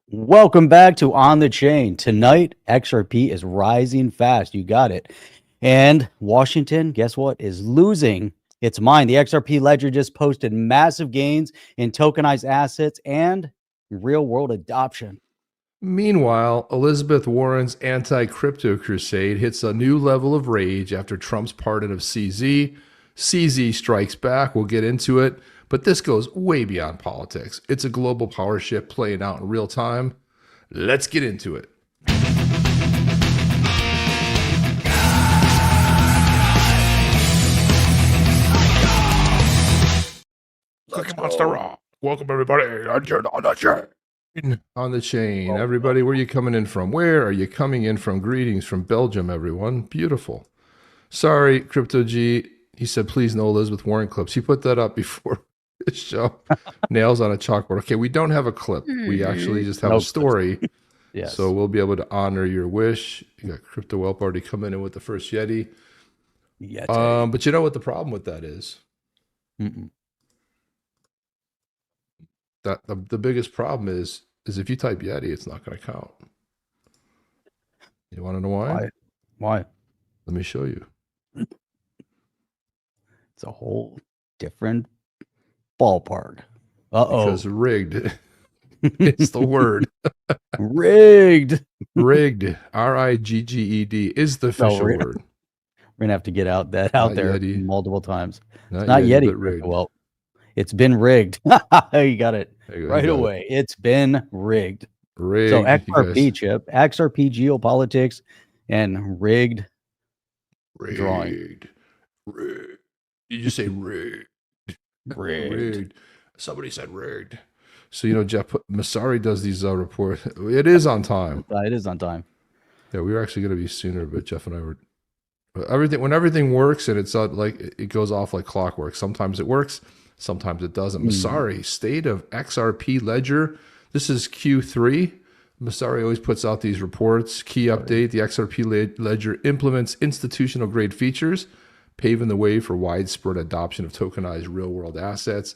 Welcome back to On the Chain. Tonight, XRP is rising fast. You got it. And Washington, guess what, is losing its mind. The XRP Ledger just posted massive gains in tokenized assets and real world adoption. Meanwhile, Elizabeth Warren's anti-crypto crusade hits a new level of rage after Trump's pardon of CZ. CZ strikes back. We'll get into it. But this goes way beyond politics. It's a global power shift playing out in real time. Let's get into it. Cookie Monster Raw. Welcome, everybody. On the chain. Everybody, where are you coming in from? Where are you coming in from? Greetings from Belgium, everyone. Beautiful. Sorry, Crypto G. He said, please no Elizabeth Warren clips. He put that up before this show. Nails on a chalkboard. Okay, we don't have a clip. We actually just have a story. Yes. So we'll be able to honor your wish. You got Crypto Whelp already coming in with the first Yeti. But you know what the problem with that is? That the biggest problem is if you type Yeti, it's not going to count. You want to know why? Why? Let me show you. It's a whole different ballpark. Because rigged. It's the word. Rigged. Rigged. R-I-G-G-E-D is the official word. We're gonna have to get out there Yeti. Multiple times. Not Yeti. Rigged. Well, it's been rigged. You got it right away. It's been rigged. Rigged. So XRP chip, XRP geopolitics, and rigged. Drawing. Rigged. You just say rigged. Rigged. Somebody said rigged. So, you know, Jeff Masari does these reports. It is on time. It is on time. Yeah, we were actually going to be sooner, but Jeff and I were. When everything works and it's like it goes off like clockwork. Sometimes it works, sometimes it doesn't. Masari, state of XRP Ledger. This is Q3. Masari always puts out these reports. Key update: the XRP Ledger implements institutional grade features, paving the way for widespread adoption of tokenized real-world assets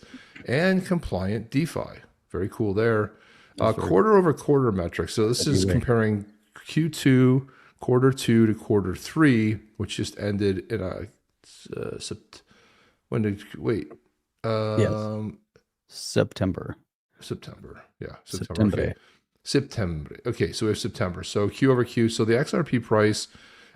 and compliant DeFi. Very cool there. Quarter-over-quarter metrics. So this is comparing Q2, quarter 2 to quarter 3, which just ended in a September. Yeah, September. Okay. September. Okay, so we have September. So Q over Q. So the XRP price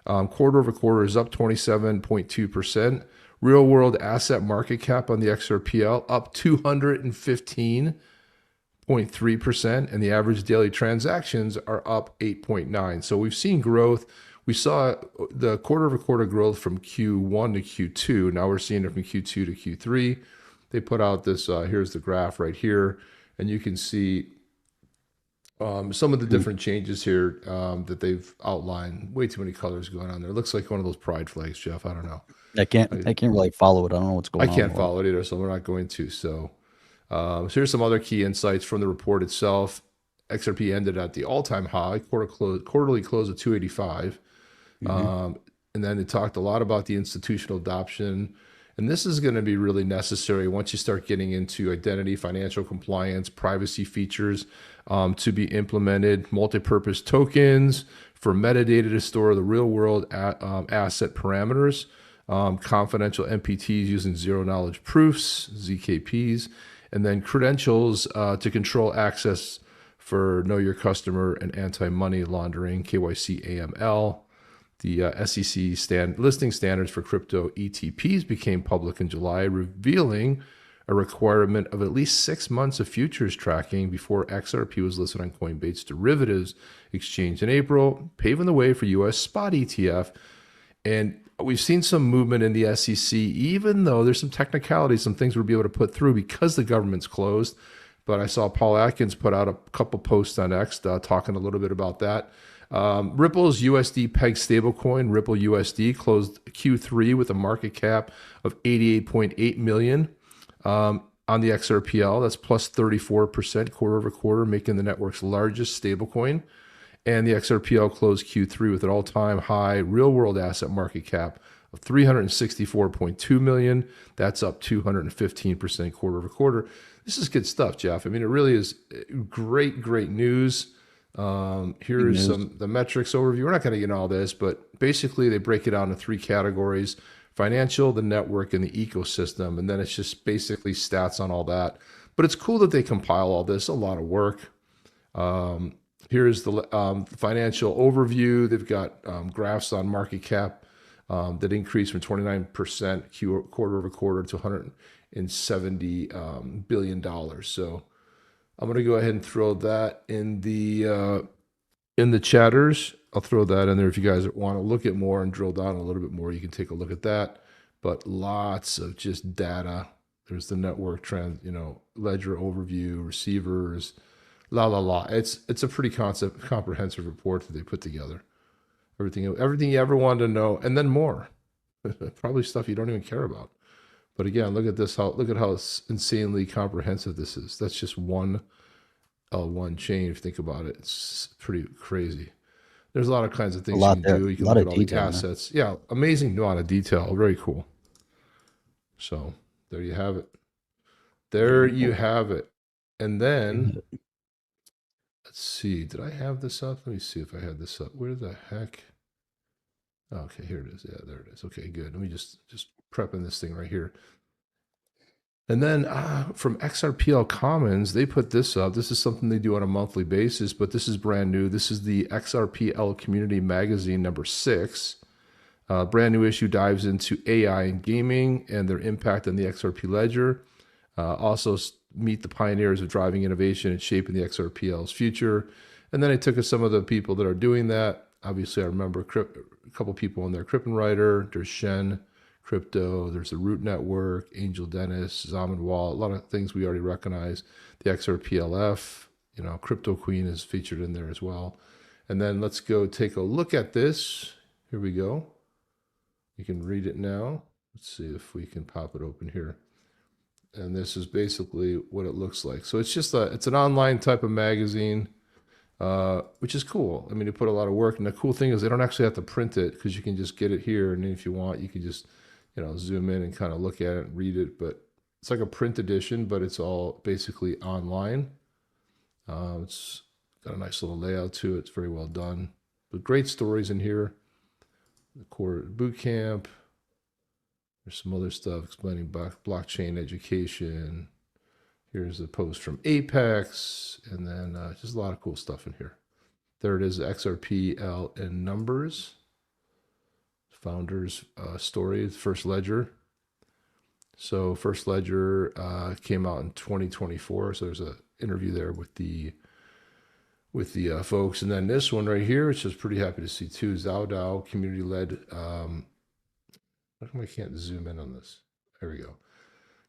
quarter over quarter is up 27.2%. Real world asset market cap on the XRPL up 215.3%. And the average daily transactions are up 8.9%. So we've seen growth. We saw the quarter over quarter growth from Q1 to Q2. Now we're seeing it from Q2 to Q3. They put out this, here's the graph right here. And you can see some of the different changes here that they've outlined. Way too many colors going on there. It looks like one of those pride flags, Jeff. I don't know. I can't really follow it. I don't know what's going on. I can't follow it either, so we're not going to. So here's some other key insights from the report itself. XRP ended at the all-time high, quarterly close of 285. And then it talked a lot about the institutional adoption. And this is going to be really necessary once you start getting into identity, financial compliance, privacy features to be implemented, multi-purpose tokens for metadata to store the real-world asset parameters, confidential MPTs using zero-knowledge proofs, ZKPs, and then credentials to control access for Know Your Customer and anti-money laundering, KYC AML. The SEC listing standards for crypto ETPs became public in July, revealing a requirement of at least 6 months of futures tracking before XRP was listed on Coinbase derivatives exchange in April, paving the way for U.S. spot ETF. And we've seen some movement in the SEC, even though there's some technicalities, some things we'll be able to put through because the government's closed. But I saw Paul Atkins put out a couple posts on X talking a little bit about that. Ripple's USD peg stablecoin, Ripple USD, closed Q3 with a market cap of 88.8 million on the XRPL. That's plus 34% quarter over quarter, making the network's largest stablecoin. And the XRPL closed Q3 with an all-time high real-world asset market cap of 364.2 million. That's up 215% quarter over quarter. This is good stuff, Jeff. I mean, it really is great, great news. Big Here's news. the metrics overview. We're not going to get into all this, but basically they break it down into three categories: financial, the network, and the ecosystem. And then it's just basically stats on all that. But it's cool that they compile all this. A lot of work. Here's the financial overview. They've got graphs on market cap that increased from 29% quarter over quarter to $170 billion. So I'm going to go ahead and throw that in the chatters. I'll throw that in there if you guys want to look at more and drill down a little bit more. You can take a look at that. But lots of just data. There's the network trend, ledger overview, receivers, la. It's a pretty comprehensive report that they put together. Everything you ever wanted to know, and then more. Probably stuff you don't even care about. But again, look at this. Look at how insanely comprehensive this is. That's just one L1 chain. If you think about it, it's pretty crazy. There's a lot of kinds of things you can do. You can look at all the assets. Yeah, amazing amount of detail. Very cool. So there you have it. There you have it. And then let's see. Did I have this up? Let me see if I had this up. Where the heck? Okay, here it is. Yeah, there it is. Okay, good. Let me just prepping this thing right here. And then from XRPL Commons, they put this up. This is something they do on a monthly basis, but this is brand new. This is the XRPL Community Magazine number 6. Brand new issue dives into AI and gaming and their impact on the XRP Ledger. Also meet the pioneers of driving innovation and shaping the XRPL's future. And then I took some of the people that are doing that. Obviously, I remember a couple people in there. Writer, there's Shen Crypto, there's the Root Network, Angel Dennis, Zaman Wall, a lot of things we already recognize. The XRPLF, Crypto Queen is featured in there as well. And then let's go take a look at this. Here we go. You can read it now. Let's see if we can pop it open here. And this is basically what it looks like. So it's just it's an online type of magazine, which is cool. I mean, they put a lot of work, and the cool thing is they don't actually have to print it because you can just get it here, and then if you want, you can just zoom in and kind of look at it and read it. But it's like a print edition, but it's all basically online. It's got a nice little layout to it. It's very well done. But great stories in here. The core boot camp. There's some other stuff explaining blockchain education. Here's a post from Apex, and then just a lot of cool stuff in here. There it is, XRPL in numbers. Founder's story, First Ledger. So First Ledger came out in 2024. So there's an interview there with the folks. And then this one right here, which I was pretty happy to see too, Zhao community-led. How come I can't zoom in on this? There we go.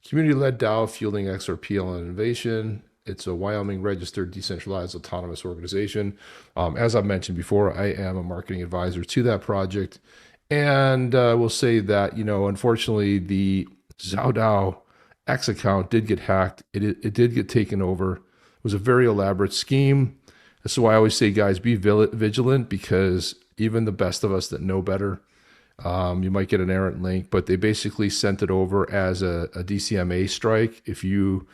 Community-led DAO fueling XRPL and innovation. It's a Wyoming registered decentralized autonomous organization. As I mentioned before, I am a marketing advisor to that project. And we'll say that, unfortunately, the Zhao X account did get hacked. It did get taken over. It was a very elaborate scheme. That's why I always say, guys, be vigilant, because even the best of us that know better, you might get an errant link, but they basically sent it over as a DCMA strike. If you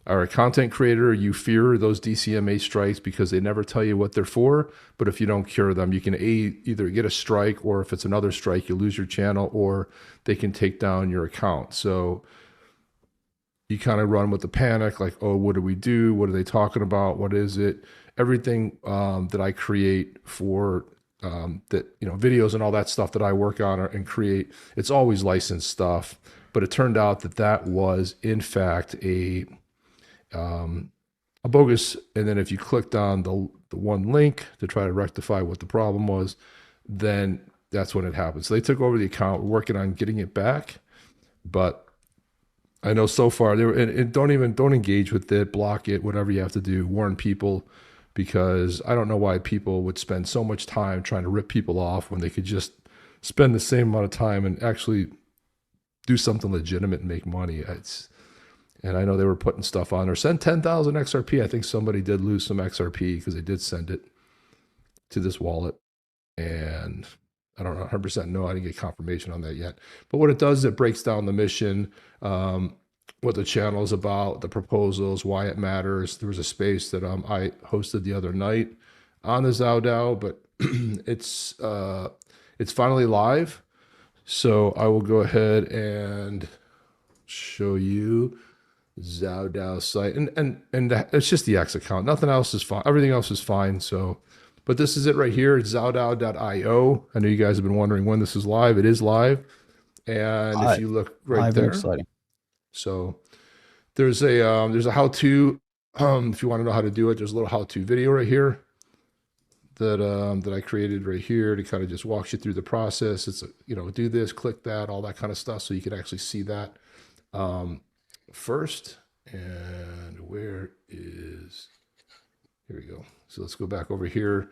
are a content creator, you fear those DCMA strikes because they never tell you what they're for. But if you don't cure them, you can either get a strike, or if it's another strike, you lose your channel, or they can take down your account. So you kind of run with the panic, like, oh, what do we do? What are they talking about? What is it? Everything that I create for videos and all that stuff that I work on and create, it's always licensed stuff. But it turned out that was in fact a bogus. And then if you clicked on the one link to try to rectify what the problem was, then that's when it happened. So they took over the account. We're working on getting it back, but I know so far they were, and don't engage with it, block it, whatever you have to do, warn people, because I don't know why people would spend so much time trying to rip people off when they could just spend the same amount of time and actually do something legitimate and make money. And I know they were putting stuff on, or send 10,000 XRP. I think somebody did lose some XRP because they did send it to this wallet. And I don't know, 100% no, I didn't get confirmation on that yet. But what it does is it breaks down the mission. what the channel is about, the proposals, why it matters. There was a space that I hosted the other night on the ZaoDao, but it's finally live. So I will go ahead and show you ZaoDao site, and it's just the X account. Nothing else is fine. Everything else is fine. So, but this is it right here. It's ZaoDao.io. I know you guys have been wondering when this is live. It is live, and if you look right there, exciting. so there's a how-to. If you want to know how to do it, there's a little how-to video right here that I created right here to kind of just walks you through the process. It's do this, click that, all that kind of stuff, so you can actually see that first. And where is, here we go. So let's go back over here.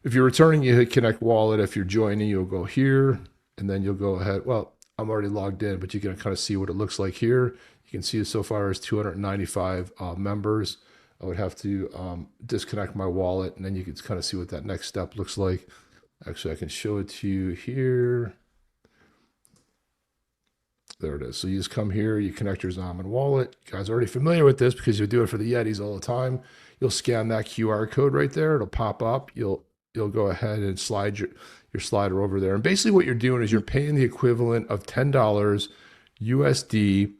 If you're returning, you hit connect wallet. If you're joining, you'll go here, and then you'll go ahead. Well, I'm already logged in, but you can kind of see what it looks like here. You can see so far as 295 members. I would have to disconnect my wallet, and then you can kind of see what that next step looks like. Actually, I can show it to you here. There it is. So you just come here, you connect your Zaman wallet. You guys are already familiar with this because you do it for the Yetis all the time. You'll scan that QR code right there. It'll pop up. You'll go ahead and slide your slider over there. And basically what you're doing is you're paying the equivalent of $10 USD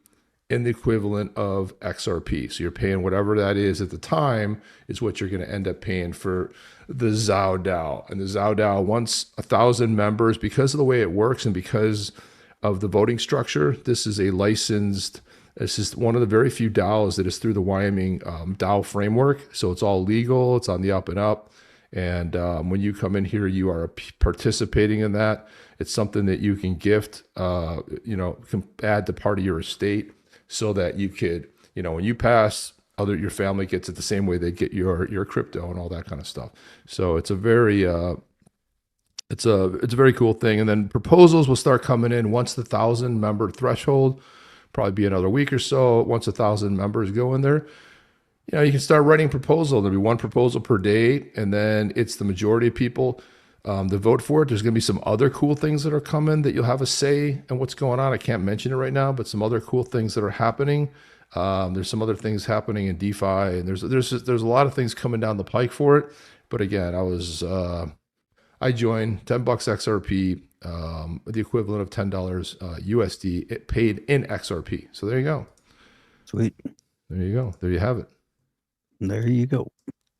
in the equivalent of XRP. So you're paying whatever that is at the time is what you're going to end up paying for the ZaoDao. And the ZaoDao, once 1,000 members, because of the way it works and because of the voting structure, this is a licensed, this is one of the very few DAOs that is through the Wyoming DAO framework. So it's all legal, it's on the up and up. And when you come in here, you are participating in that. It's something that you can gift, can add to part of your estate so that you could, when you pass, your family gets it the same way they get your crypto and all that kind of stuff. So it's a very, it's a very cool thing. And then proposals will start coming in once the 1,000 member threshold, probably be another week or so. Once 1,000 members go in there, you can start writing proposal. There'll be one proposal per day, and then it's the majority of people that vote for it. There's going to be some other cool things that are coming that you'll have a say in what's going on. I can't mention it right now, but some other cool things that are happening. There's some other things happening in DeFi, and there's a lot of things coming down the pike for it. But again, I joined $10 XRP, the equivalent of $10 USD. It paid in XRP. So there you go. Sweet. There you go. There you have it. There you go.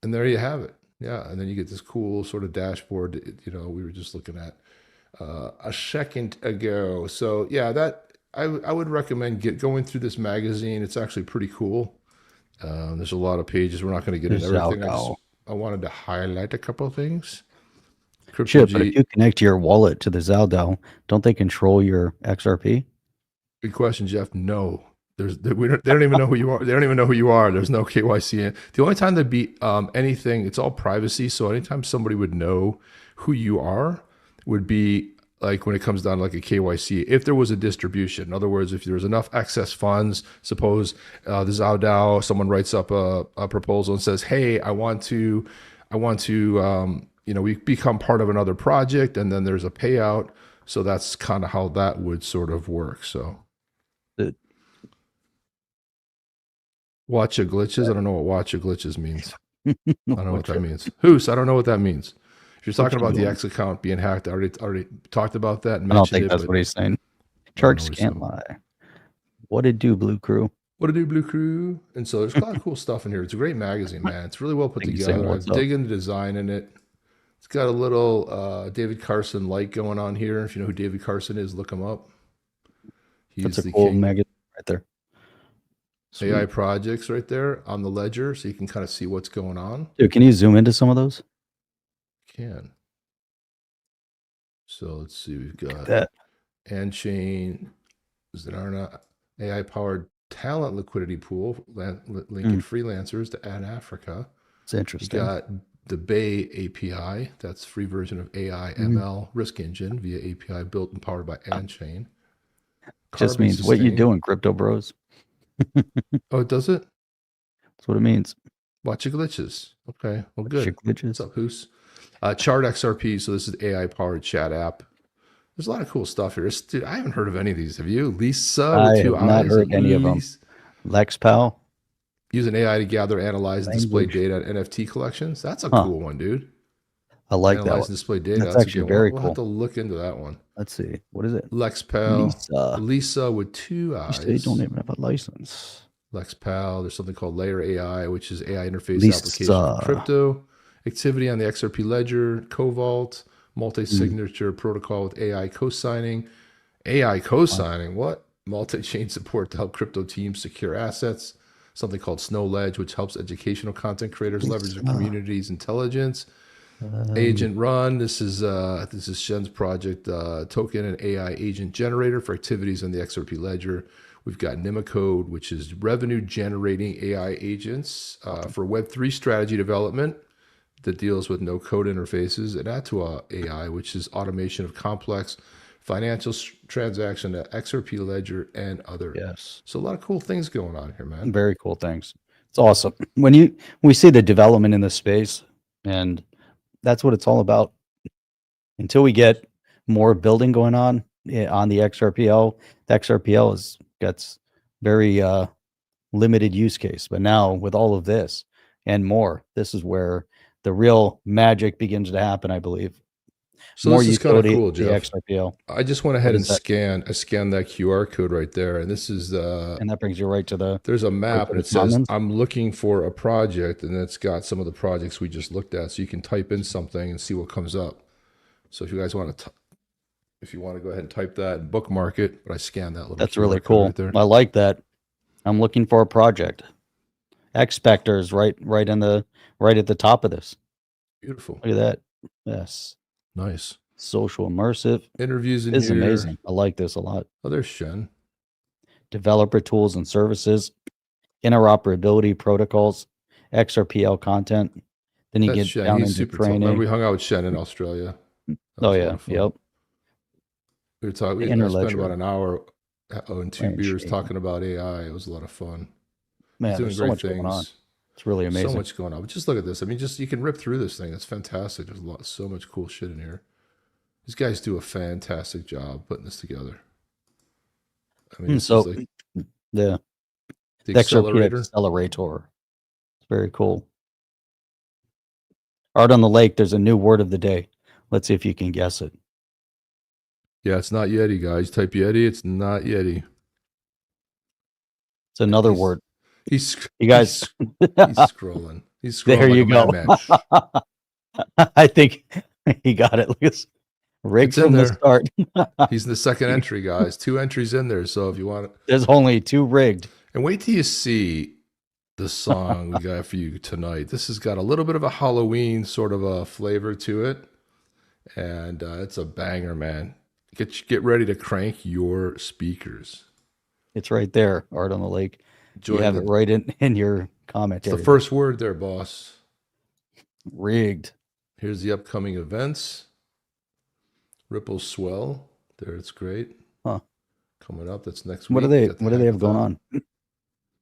And there you have it. Yeah. And then you get this cool sort of dashboard, we were just looking at a second ago. So yeah, that I would recommend going through this magazine. It's actually pretty cool. There's a lot of pages. We're not going to get into everything. I wanted to highlight a couple of things. Sure, but if you connect your wallet to the ZaoDao, don't they control your XRP? Good question, Jeff. No. They don't even know who you are. They don't even know who you are. There's no KYC. The only time there'd be anything, it's all privacy. So anytime somebody would know who you are would be like when it comes down to like a KYC, if there was a distribution. In other words, if there's enough excess funds, suppose the ZaoDao, someone writes up a proposal and says, hey, I want to we become part of another project, and then there's a payout. So that's kind of how that would sort of work. So watch your glitches. I don't know what watch your glitches means. I don't know what that means. Hoos, I don't know what that means. If you're talking about the X account being hacked, I already talked about that. And I don't think that's what he's saying. Sharks can't lie. What it do, Blue Crew? What it do, Blue Crew? And so there's a lot of cool stuff in here. It's a great magazine, man. It's really well put together. I dig into the design in it. It's got a little David Carson light going on here. If you know who David Carson is, look him up. That's a cool magazine right there. Sweet. AI projects right there on the ledger, so you can kind of see what's going on. Dude, can you zoom into some of those? Can. So let's see, we've got that. Chain, Zanarna, AI-powered talent liquidity pool, linking freelancers to Ad Africa. It's interesting. You got the Bay API, that's free version of AI ML risk engine via API built and powered by Chain. Just means what you doing, crypto bros. Oh, does it? That's what it means. Watch your glitches. Okay, well, good. What's up, Hoos? Chart XRP. So this is AI powered chat app. There's a lot of cool stuff here. Dude, I haven't heard of any of these. Have you? Lisa with two eyes. I have not heard any of them. LexPal Using AI to gather, analyze, and display language. data on NFT collections. That's a Huh. cool one, dude. I like that Analyze one. and display data. That's That's a actually good one. very We'll have cool. to look into that one. Let's see. What is it? LexPal. Lisa with 2 eyes. They don't even have a license. LexPal. There's something called Layer AI, which is AI interface Lisa. application for crypto. Activity on the XRP Ledger, Cobalt, multi-signature protocol with AI co-signing. AI co-signing, what? Multi-chain support to help crypto teams secure assets. Something called Snow Ledge, which helps educational content creators leverage their community's intelligence. Agent Run. This is Shen's project, token and AI agent generator for activities on the XRP Ledger. We've got Nemacode, which is revenue generating AI agents for Web3 strategy development that deals with no code interfaces, and Atua AI, which is automation of complex financial transaction at XRP Ledger and other. Yes. So a lot of cool things going on here, man. Very cool things. It's awesome. We see the development in the space, and that's what it's all about. Until we get more building going on the XRPL, the XRPL gets very limited use case. But now with all of this and more, this is where the real magic begins to happen, I believe. So More this is kind of utility cool, to the Jeff. XRPL. I just went ahead What and is that? scanned that QR code right there, and this is And that brings you right to the there's a map, to and the it says commons. I'm looking for a project, and it's got some of the projects we just looked at. So you can type in something and see what comes up. So if you guys want to, if you want to go ahead and type that and bookmark it, but I scanned that little That's QR really code cool. right there. I like that. I'm looking for a project. X-Spectors right at the top of this. Beautiful, Look at that. Yes. nice Social immersive. interviews in This is here. amazing. I like this a lot. Oh, there's Shen. Developer tools and services, interoperability protocols, XRPL content. Then you That's get Shen. down He's into super tall. Remember training. we hung out with Shen in Australia. That Oh was a lot yeah. of fun. Yep. We were talking. The I inner spent ledger. about an hour and 2 Man, beers shame. talking about AI. It was a lot of fun. Man, He's doing there's so great much going on. things. It's really amazing. So much going on. But just look at this. I mean, just you can rip through this thing. It's fantastic. There's so much cool shit in here. These guys do a fantastic job putting this together. I mean, this So is like the the XRP accelerator. accelerator. It's very cool. Art on the Lake, there's a new word of the day. Let's see if you can guess it. Yeah, it's not Yeti, guys. Type Yeti. It's not Yeti. It's another word. He's You guys. he's scrolling. He's scrolling There like you a go. madman. I think he got it. Look, it's rigged It's in from the there. start. He's in the second entry, guys. 2 entries in there. So if you want it, There's only 2 rigged. and wait till you see the song we got for you tonight. This has got a little bit of a Halloween sort of a flavor to it, and it's a banger, man. Get ready to crank your speakers. It's right there, Art on the Lake. Join you have it right in your comment It's area. the first word there, boss. Rigged. Here's the upcoming events. Ripple Swell. There, it's great. Huh. Coming up. That's next week. What do they have going on?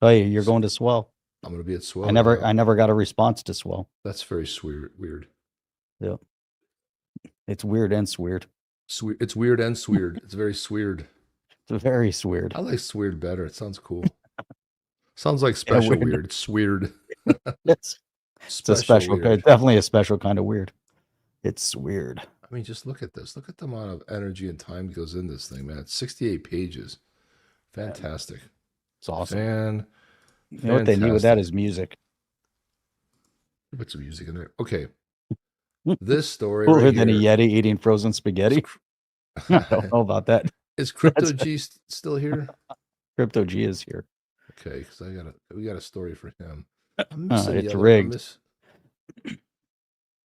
Oh, yeah, you're going to Swell. I'm going to be at Swell. I never got a response to Swell. That's very weird. Yeah. It's weird and sweird. It's weird and sweird. It's very sweird. It's very sweird. I like sweird better. It sounds cool. Sounds like special weird. It's weird. It's a special weird. kind, definitely a special kind of weird. It's weird. I mean, just look at this. Look at the amount of energy and time that goes in this thing, man. It's 68 pages. Fantastic. It's awesome. You know what they need with that is music. Put some music in there. Okay. This story Cooler right than a here. Yeti eating frozen spaghetti. I don't know about that. Is Crypto G still here? Crypto G is here. Okay, because we got a story for him. It's rigged.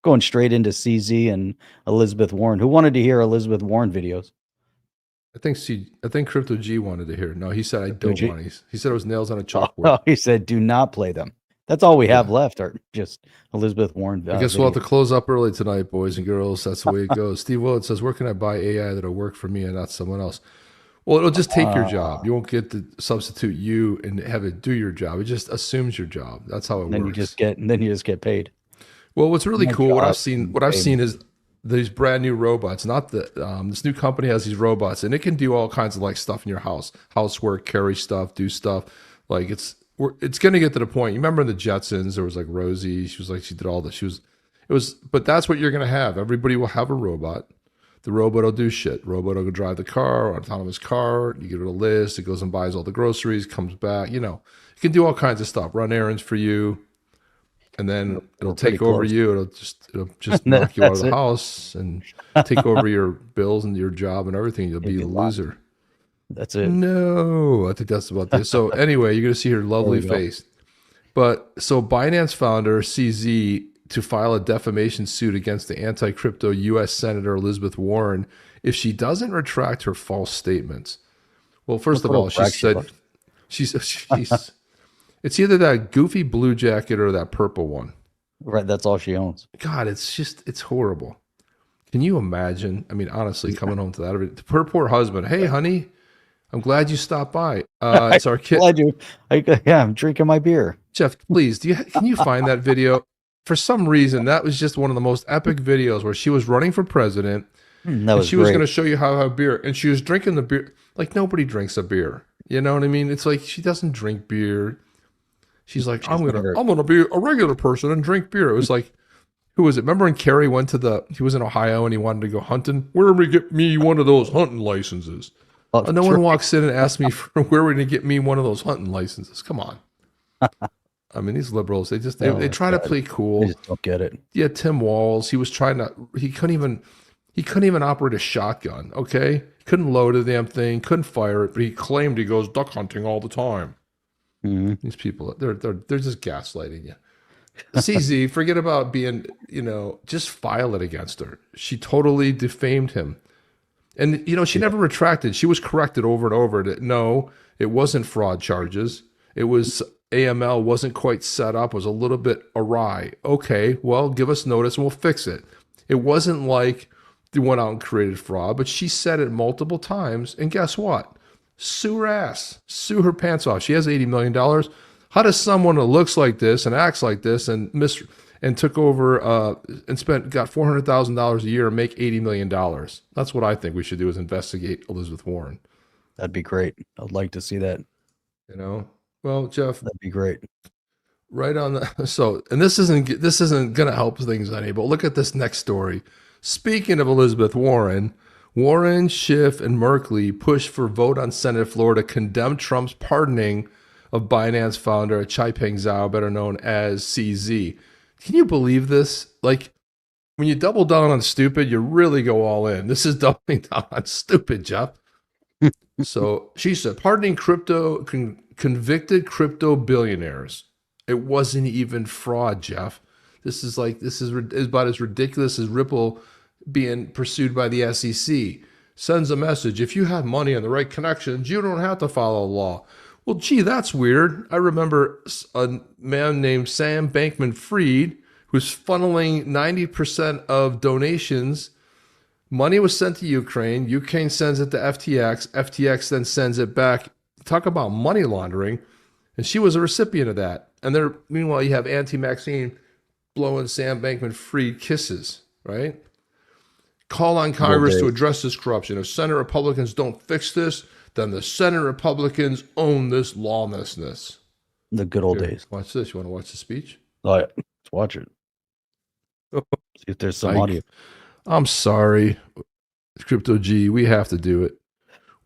Going straight into CZ and Elizabeth Warren. Who wanted to hear Elizabeth Warren videos? I think Crypto G wanted to hear. No, he said I don't want to. He said it was nails on a chalkboard. Oh, he said do not play them. That's all we have left are just Elizabeth Warren. I guess we'll have to close up early tonight, boys and girls. That's the way it goes. Steve Willett says, where can I buy AI that'll work for me and not someone else? Well, it'll just take your job. You won't get to substitute you and have it do your job. It just assumes your job. That's how it works. Then you just get paid. Well, what's really cool, what I've seen is these brand new robots. Not the this new company has these robots, and it can do all kinds of like stuff in your house, housework, carry stuff, do stuff. Like it's going to get to the point. You remember in the Jetsons, there was like Rosie. She was like, she did all this. But that's what you're going to have. Everybody will have a robot. The robot will do shit. Robot will go drive the car, autonomous car. You give it a list. It goes and buys all the groceries, comes back. You know, it can do all kinds of stuff. Run errands for you, and then it'll take over you. It'll just knock you out of the house and take over your bills and your job and everything. You'll be a loser. That's it. No, I think that's about this. So anyway, you're going to see her lovely face. But so Binance founder CZ to file a defamation suit against the anti-crypto U.S. Senator Elizabeth Warren if she doesn't retract her false statements. Well, first of all, she said she's it's either that goofy blue jacket or that purple one. Right, that's all she owns. God, it's horrible. Can you imagine? I mean, honestly, coming home to that, her poor husband. Hey, honey, I'm glad you stopped by. It's our kid. I'm drinking my beer. Jeff, please, can you find that video? For some reason, that was just one of the most epic videos where she was running for president. Was going to show you how to have beer, and she was drinking the beer like nobody drinks a beer. You know what I mean? It's like she doesn't drink beer. She's like, I'm gonna be a regular person and drink beer. It was like, who was it? Remember when Kerry he was in Ohio and he wanted to go hunting? Where are we get me one of those hunting licenses? And no one walks in and asks me where we're going to get me one of those hunting licenses. Come on. I mean, these liberals, they try to play cool. I just don't get it. Yeah, Tim Walz, he couldn't even operate a shotgun, okay? Couldn't load the damn thing, couldn't fire it, but he claimed he goes duck hunting all the time. Mm-hmm. These people, they're just gaslighting you. CZ, forget about being, just file it against her. She totally defamed him. And, she never retracted. She was corrected over and over that, no, it wasn't fraud charges. It was AML wasn't quite set up, was a little bit awry. Okay, well, give us notice and we'll fix it. It wasn't like they went out and created fraud, but she said it multiple times. And guess what? Sue her ass. Sue her pants off. She has $80 million. How does someone that looks like this and acts like this and took over and got $400,000 a year and make $80 million? That's what I think we should do, is investigate Elizabeth Warren. That'd be great. I'd like to see that. Well, Jeff, that'd be great. Right on the and this isn't gonna help things any, but look at this next story. Speaking of Elizabeth Warren, Schiff, and Merkley push for vote on Senate floor to condemn Trump's pardoning of Binance founder Changpeng Zhao, better known as CZ. Can you believe this? Like, when you double down on stupid, you really go all in. This is doubling down on stupid, Jeff. So she said, pardoning convicted crypto billionaires. It wasn't even fraud, Jeff. This is about as ridiculous as Ripple being pursued by the SEC. Sends a message: if you have money and the right connections, you don't have to follow the law. Well, gee, that's weird. I remember a man named Sam Bankman-Fried, who's funneling 90% of donations. Money was sent to Ukraine. Ukraine sends it to FTX. FTX then sends it back. Talk about money laundering. And she was a recipient of that. And meanwhile, you have Auntie Maxine blowing Sam Bankman-Fried kisses, right? Call on Congress to address this corruption. If Senate Republicans don't fix this, then the Senate Republicans own this lawlessness. The good old days. Watch this. You want to watch the speech? Oh, yeah. Let's watch it. See if there's some audio. I'm sorry, Crypto G. We have to do it.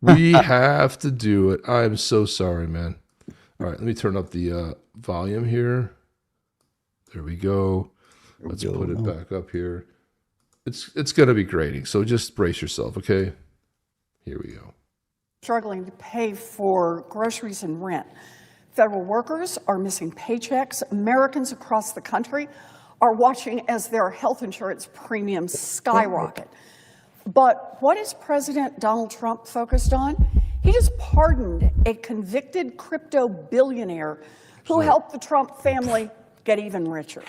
We have to do it. I'm so sorry, man. All right, let me turn up the volume here. There we go. Let's put it back up here. It's going to be grating, so just brace yourself, okay? Here we go. Struggling to pay for groceries and rent. Federal workers are missing paychecks. Americans across the country are watching as their health insurance premiums skyrocket. But what is President Donald Trump focused on? He just pardoned a convicted crypto billionaire who helped the Trump family get even richer.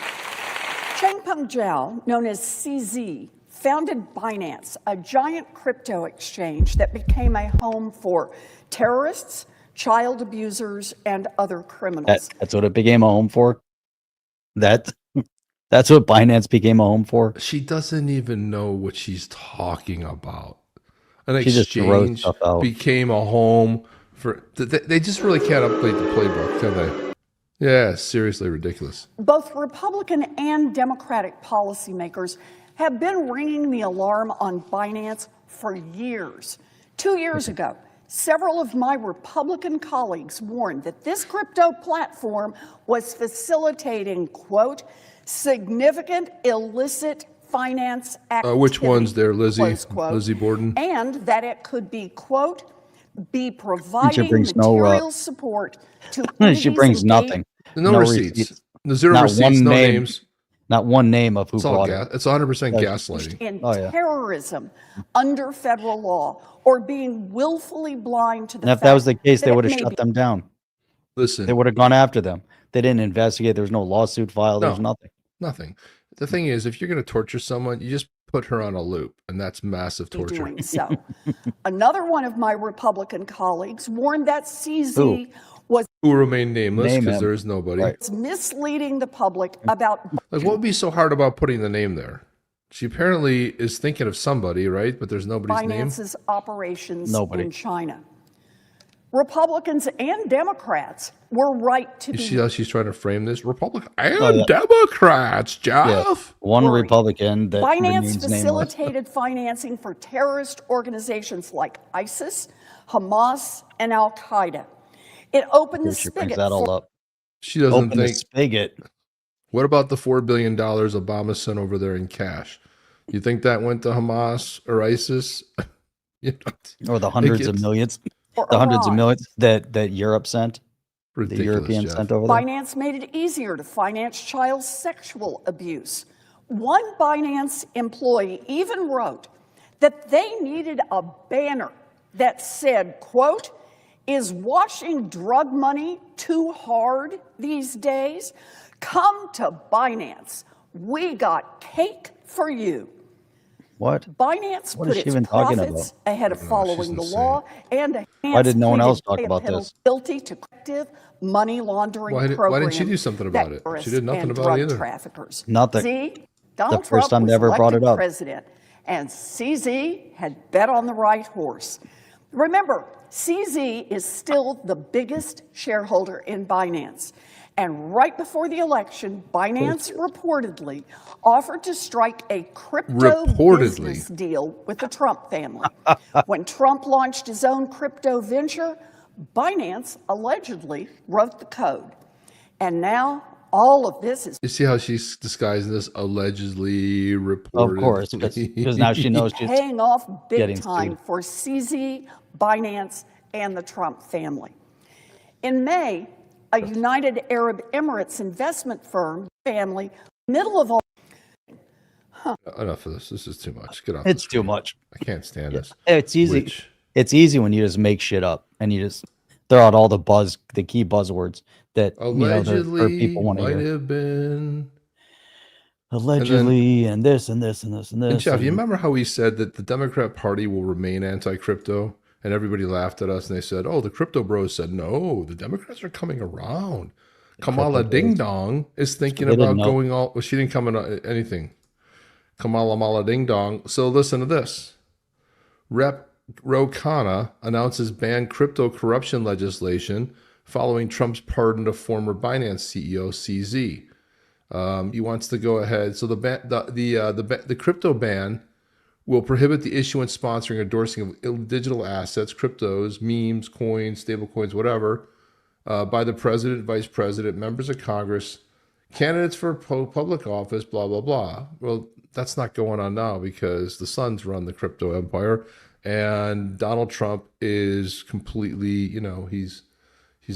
Changpeng Zhao, known as CZ, founded Binance, a giant crypto exchange that became a home for terrorists, child abusers, and other criminals. That's what it became a home for? That's what Binance became a home for? She doesn't even know what she's talking about. An exchange became a home They just really can't update the playbook, can they? Yeah, seriously ridiculous. Both Republican and Democratic policymakers have been ringing the alarm on Binance for years. 2 years ago, several of my Republican colleagues warned that this crypto platform was facilitating, quote, significant illicit finance activity. Which ones there, Lizzie? Close quote, Lizzie Borden? And that it could be, quote, be providing brings material support to She brings nothing. No receipts. The zero Not receipts, one no name. names. Not one name of who It's all bought gas. it. It's 100% gaslighting. in Oh, yeah. terrorism under federal law or being willfully blind to the And if fact that was the case, they that it would have may shut be them down. Listen, They would have gone after them. They didn't investigate. There was no lawsuit filed. There was No. nothing. nothing. The thing is, if you're going to torture someone, you just put her on a loop, and that's massive torture. doing so. Another one of my Republican colleagues warned that CZ Who? was Who will remain nameless Name because him. there is nobody. Right. misleading the public about Like, what would be so hard about putting the name there? She apparently is thinking of somebody, right? But there's nobody's name. Binance's operations Nobody. in China. Republicans and Democrats were right to You be see how she's trying to frame this? Republican and yeah. Democrats, Yeah. Jeff. One Worried. Republican that Binance remains nameless. facilitated financing for terrorist organizations like ISIS, Hamas, and Al Qaeda. It opened the She brings spigot that all for up. She doesn't Open the think. spigot. What about the $4 billion Obama sent over there in cash? You think that went to Hamas or ISIS? You know, Or the hundreds of gets millions. for The hundreds of Iran. millions that Europe sent. The ridiculous, Europeans Jeff. sent over there. Binance made it easier to finance child sexual abuse. One Binance employee even wrote that they needed a banner that said, quote, is washing drug money too hard these days? Come to Binance. We got cake for you. What? Binance What put is she its even talking profits about? ahead of she's following the insane. law and Why did no one else talk pay a about penalty this? Guilty to collective money laundering Why program. didn't she do something about that it? She terrorists did nothing and about it drug either. Traffickers. Nothing. See, Donald The Trump first time was they ever brought elected it up. president, and CZ had bet on the right horse. Remember, CZ is still the biggest shareholder in Binance. And right before the election, Binance reportedly offered to strike a crypto Reportedly. business deal with the Trump family. When Trump launched his own crypto venture, Binance allegedly wrote the code. And now all of this is You see how she's disguising this allegedly reported? Of course, because now she knows she's paying off big getting time sued. for CZ, Binance, and the Trump family. In May, a United Arab Emirates investment firm family, middle of all, Enough of this. This is too much. Get off. It's the too screen. much. I can't stand this. It's easy. Which- It's easy when you just make shit up and you just throw out all the key buzzwords that Allegedly people want to might hear. have been. Allegedly, and this and this and this and this. And Jeff, you and- remember how we said that the Democrat Party will remain anti-crypto, and everybody laughed at us and they said, "Oh, the crypto bros said no. The Democrats are coming around." Kamala crypto Ding bros. Dong is thinking They didn't about know. going all. Well, she didn't come in anything. Kamala Mala Ding Dong. So listen to this. Rep. Ro Khanna announces banned crypto corruption legislation following Trump's pardon of former Binance CEO CZ. He wants to go ahead. So the crypto ban will prohibit the issuance, sponsoring, endorsing of digital assets, cryptos, memes, coins, stable coins, whatever, by the president, vice president, members of Congress, candidates for public office, blah, blah, blah. Well, that's not going on now because the Suns run the crypto empire and Donald Trump is completely, he's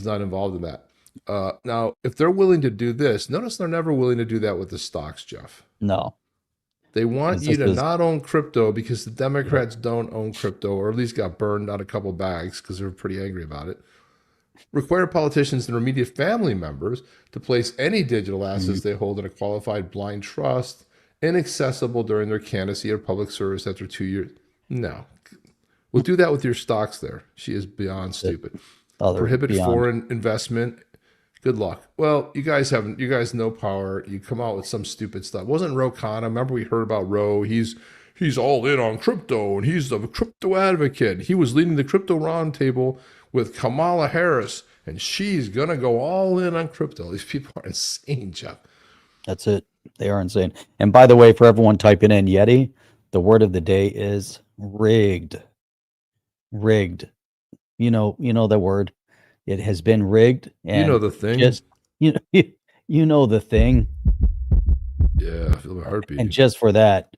not involved in that. Now, if they're willing to do this, notice they're never willing to do that with the stocks, Jeff. No. They want It's you just to not own crypto because the Democrats don't own crypto, or at least got burned out a couple bags because they're pretty angry about it. Require politicians and their immediate family members to place any digital assets they hold in a qualified blind trust, inaccessible during their candidacy or public service after 2 years. No. We'll do that with your stocks there. She is beyond stupid. Other Prohibit beyond. foreign investment, Good luck. Well, you guys know power. You come out with some stupid stuff. Wasn't Ro Khanna? Remember we heard about Ro? He's all in on crypto and he's the crypto advocate. He was leading the crypto roundtable with Kamala Harris, and she's gonna go all in on crypto. These people are insane, Jeff. That's it. They are insane. And by the way, for everyone typing in Yeti, the word of the day is rigged. Rigged. You know the word. It has been rigged. And you know the thing. Just you know the thing. Yeah, I feel my heartbeat. And just for that,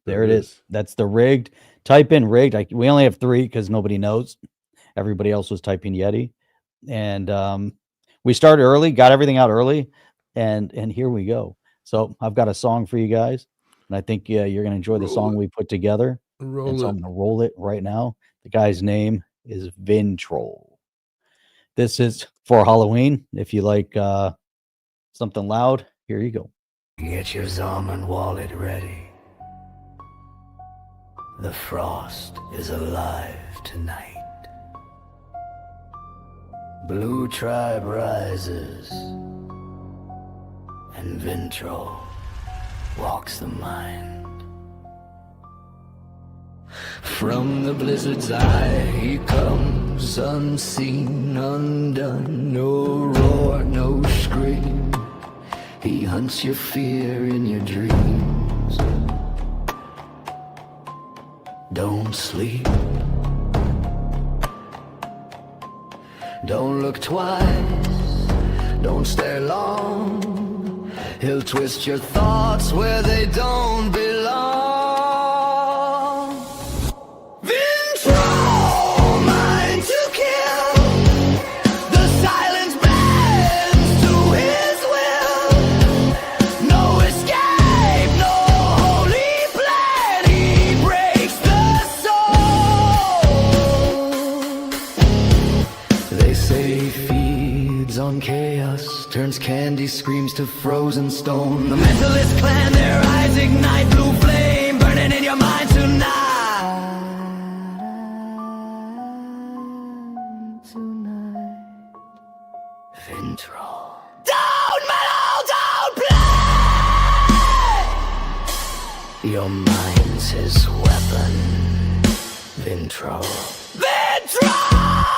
there it is. That's the rigged. Type in rigged. We only have 3 because nobody knows. Everybody else was typing Yeti. And we started early, got everything out early, and here we go. So I've got a song for you guys, and I think you're gonna enjoy the song we put together. So I'm gonna roll it right now. The guy's name is Vintroll. This is for Halloween. If you like something loud, here you go. Get your Zalman wallet ready. The frost is alive tonight. Blue tribe rises, and Vintroll walks the mind. From the blizzard's eye he comes, unseen, undone. No roar, no scream. He hunts your fear in your dreams. Don't sleep. Don't look twice. Don't stare long. He'll twist your thoughts where they don't belong. Vintroll, mind to kill. The silence bends to his will. No escape, no holy plan. He breaks the soul. They say he feeds on chaos, turns candy screams to frozen stone. The mentalist clan, their eyes ignite, blue flame burning in your mind tonight. Vintroll. Don't meddle, don't play! Your mind's his weapon. Vintroll. Vintroll!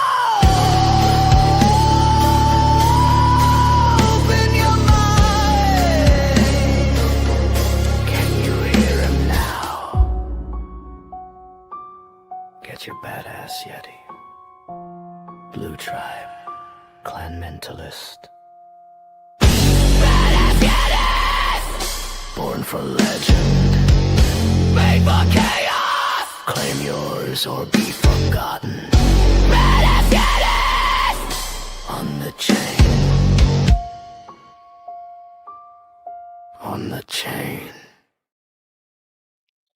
Open your mind. Can you hear him now? Get your Badass Yeti. Blue Tribe. Clan Mentalist. Badass Yeti! Born for legend. Made for chaos! Claim yours or be forgotten. Badass Yeti! On the chain. On the chain.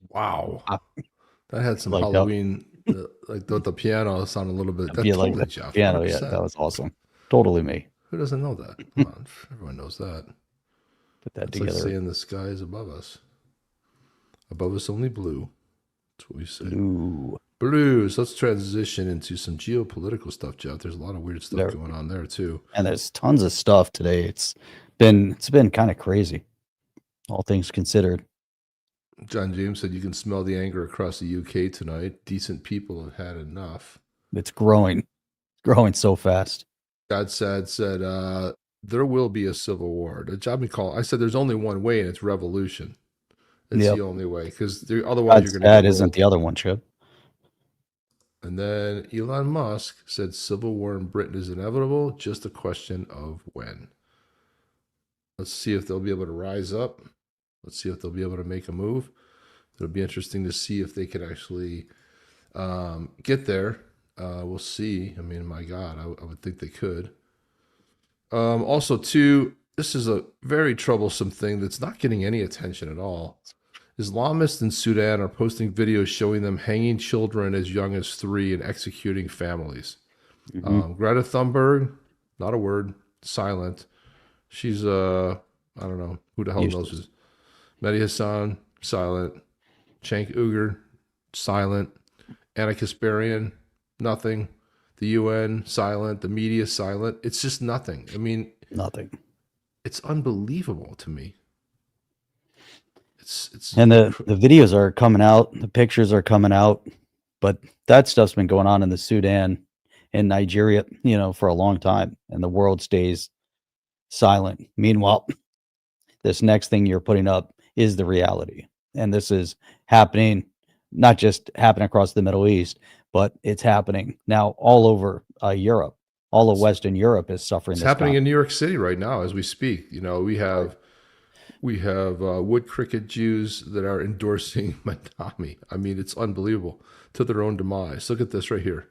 Wow. That had some Like Halloween, like the piano sounded a little bit. That's feel totally like Jeff. piano. 100%. Yeah, that was awesome. Totally me. Who doesn't know that? Come on, everyone knows that. Put that It's like together. saying the sky is above us. Above us only blue. That's what we say. Ooh. Blue. So let's transition into some geopolitical stuff, Jeff. There's a lot of weird stuff There- going on there too. And there's tons of stuff today. It's been kind of crazy, all things considered. John James said you can smell the anger across the UK tonight. Decent people have had enough. It's growing so fast. God said there will be a civil war. The job we call. I said there's only one way, and it's revolution. It's Yep. the only way because otherwise you're going That to. isn't the other one, Chip. And then Elon Musk said civil war in Britain is inevitable, just a question of when. Let's see if they'll be able to rise up. Let's see if they'll be able to make a move. It'll be interesting to see if they can actually get there. We'll see. I mean, my God, I would think they could. Also, too, this is a very troublesome thing that's not getting any attention at all. Islamists in Sudan are posting videos showing them hanging children as young as 3 and executing families. Greta Thunberg, not a word, silent. She's, I don't know, who the hell knows. Mehdi Hassan, silent. Cenk Uygur, silent. Anna Kasparian, nothing. the UN silent, the media silent. It's just nothing. I mean, Nothing. it's unbelievable to me. And the videos are coming out, the pictures are coming out, but that stuff's been going on in the Sudan and Nigeria, for a long time, and the world stays silent. Meanwhile, this next thing you're putting up is the reality. And this is happening, not just happening across the Middle East, but it's happening now all over Europe. All of Western Europe is suffering. It's this happening in New York City right now as we speak. We have wood cricket Jews that are endorsing Madami. I mean, it's unbelievable, to their own demise. Look at this right here.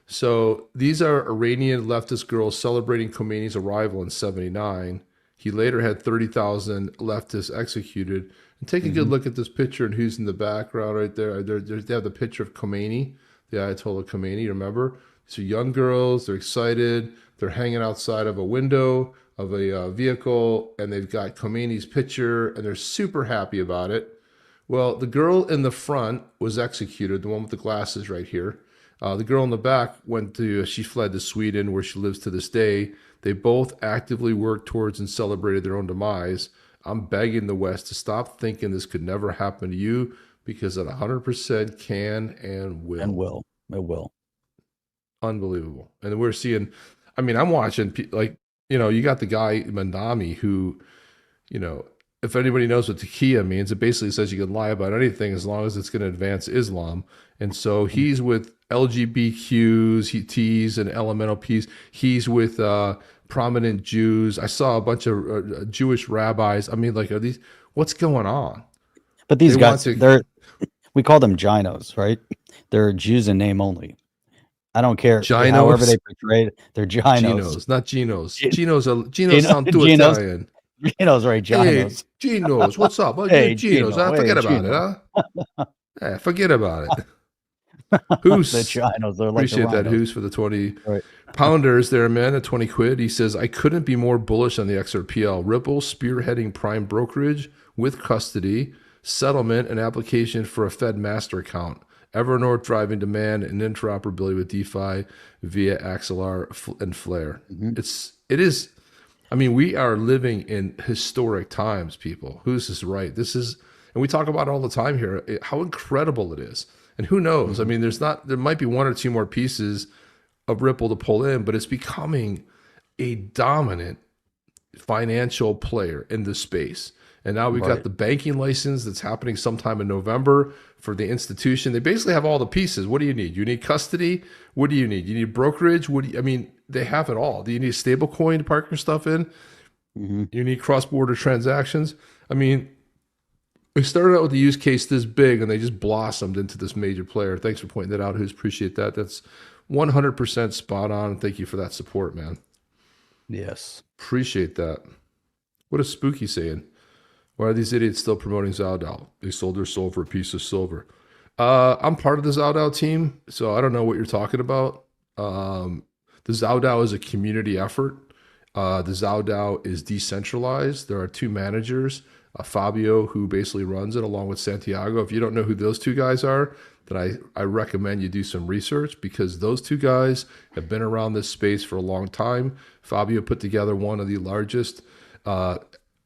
So these are Iranian leftist girls celebrating Khomeini's arrival in '79. He later had 30,000 leftists executed. And take a good look at this picture and who's in the background right there. They have the picture of Khomeini, the Ayatollah Khomeini, remember? These are young girls. They're excited. They're hanging outside of a window of a vehicle, and they've got Khomeini's picture, and they're super happy about it. Well, the girl in the front was executed, the one with the glasses right here. The girl in the back she fled to Sweden, where she lives to this day. They both actively worked towards and celebrated their own demise. I'm begging the West to stop thinking this could never happen to you, because it 100% can and will. And will. It will. Unbelievable. And we're seeing, I mean, I'm watching, you got the guy, Mandami, who, if anybody knows what taqiyya means, it basically says you can lie about anything as long as it's going to advance Islam. And so he's with LGBTQs, T's and elemental P's. He's with prominent Jews. I saw a bunch of Jewish rabbis. I mean, what's going on? But these guys, we call them Ginos, right? They're Jews in name only. I don't care. Ginos? However they portray it, they're Ginos. Ginos, not Genos. Genos sound too Italian. Genos, right? Ginos. Hey, Genos, what's up? Hey, Genos, forget about it, huh? Yeah, forget about it. Who's the Ginos? They're like appreciate that. Who's for the 20 pounders there, man? At 20 quid. He says, I couldn't be more bullish on the XRPL. Ripple spearheading prime brokerage with custody, settlement, and application for a Fed master account. Evernorth driving demand and interoperability with DeFi via XLR and Flare. It is. I mean, we are living in historic times, people. Who's this right? And we talk about it all the time here, how incredible it is. And who knows? I mean, there might be one or two more pieces of Ripple to pull in, but it's becoming a dominant financial player in this space. And now we've got the banking license that's happening sometime in November for the institution. They basically have all the pieces. What do you need? You need custody. What do you need? You need brokerage. They have it all. Do you need a stable coin to park your stuff in? You need cross-border transactions. I mean, we started out with a use case this big, and they just blossomed into this major player. Thanks for pointing that out. Who's appreciate that. That's 100% spot on. Thank you for that support, man. Yes. Appreciate that. What is Spooky saying? Why are these idiots still promoting Zaudao? They sold their soul for a piece of silver. I'm part of the Zaudao team, so I don't know what you're talking about. The Zaudao is a community effort. The Zaudao is decentralized. There are two managers, Fabio, who basically runs it, along with Santiago. If you don't know who those two guys are, then I recommend you do some research, because those two guys have been around this space for a long time. Fabio put together one of the largest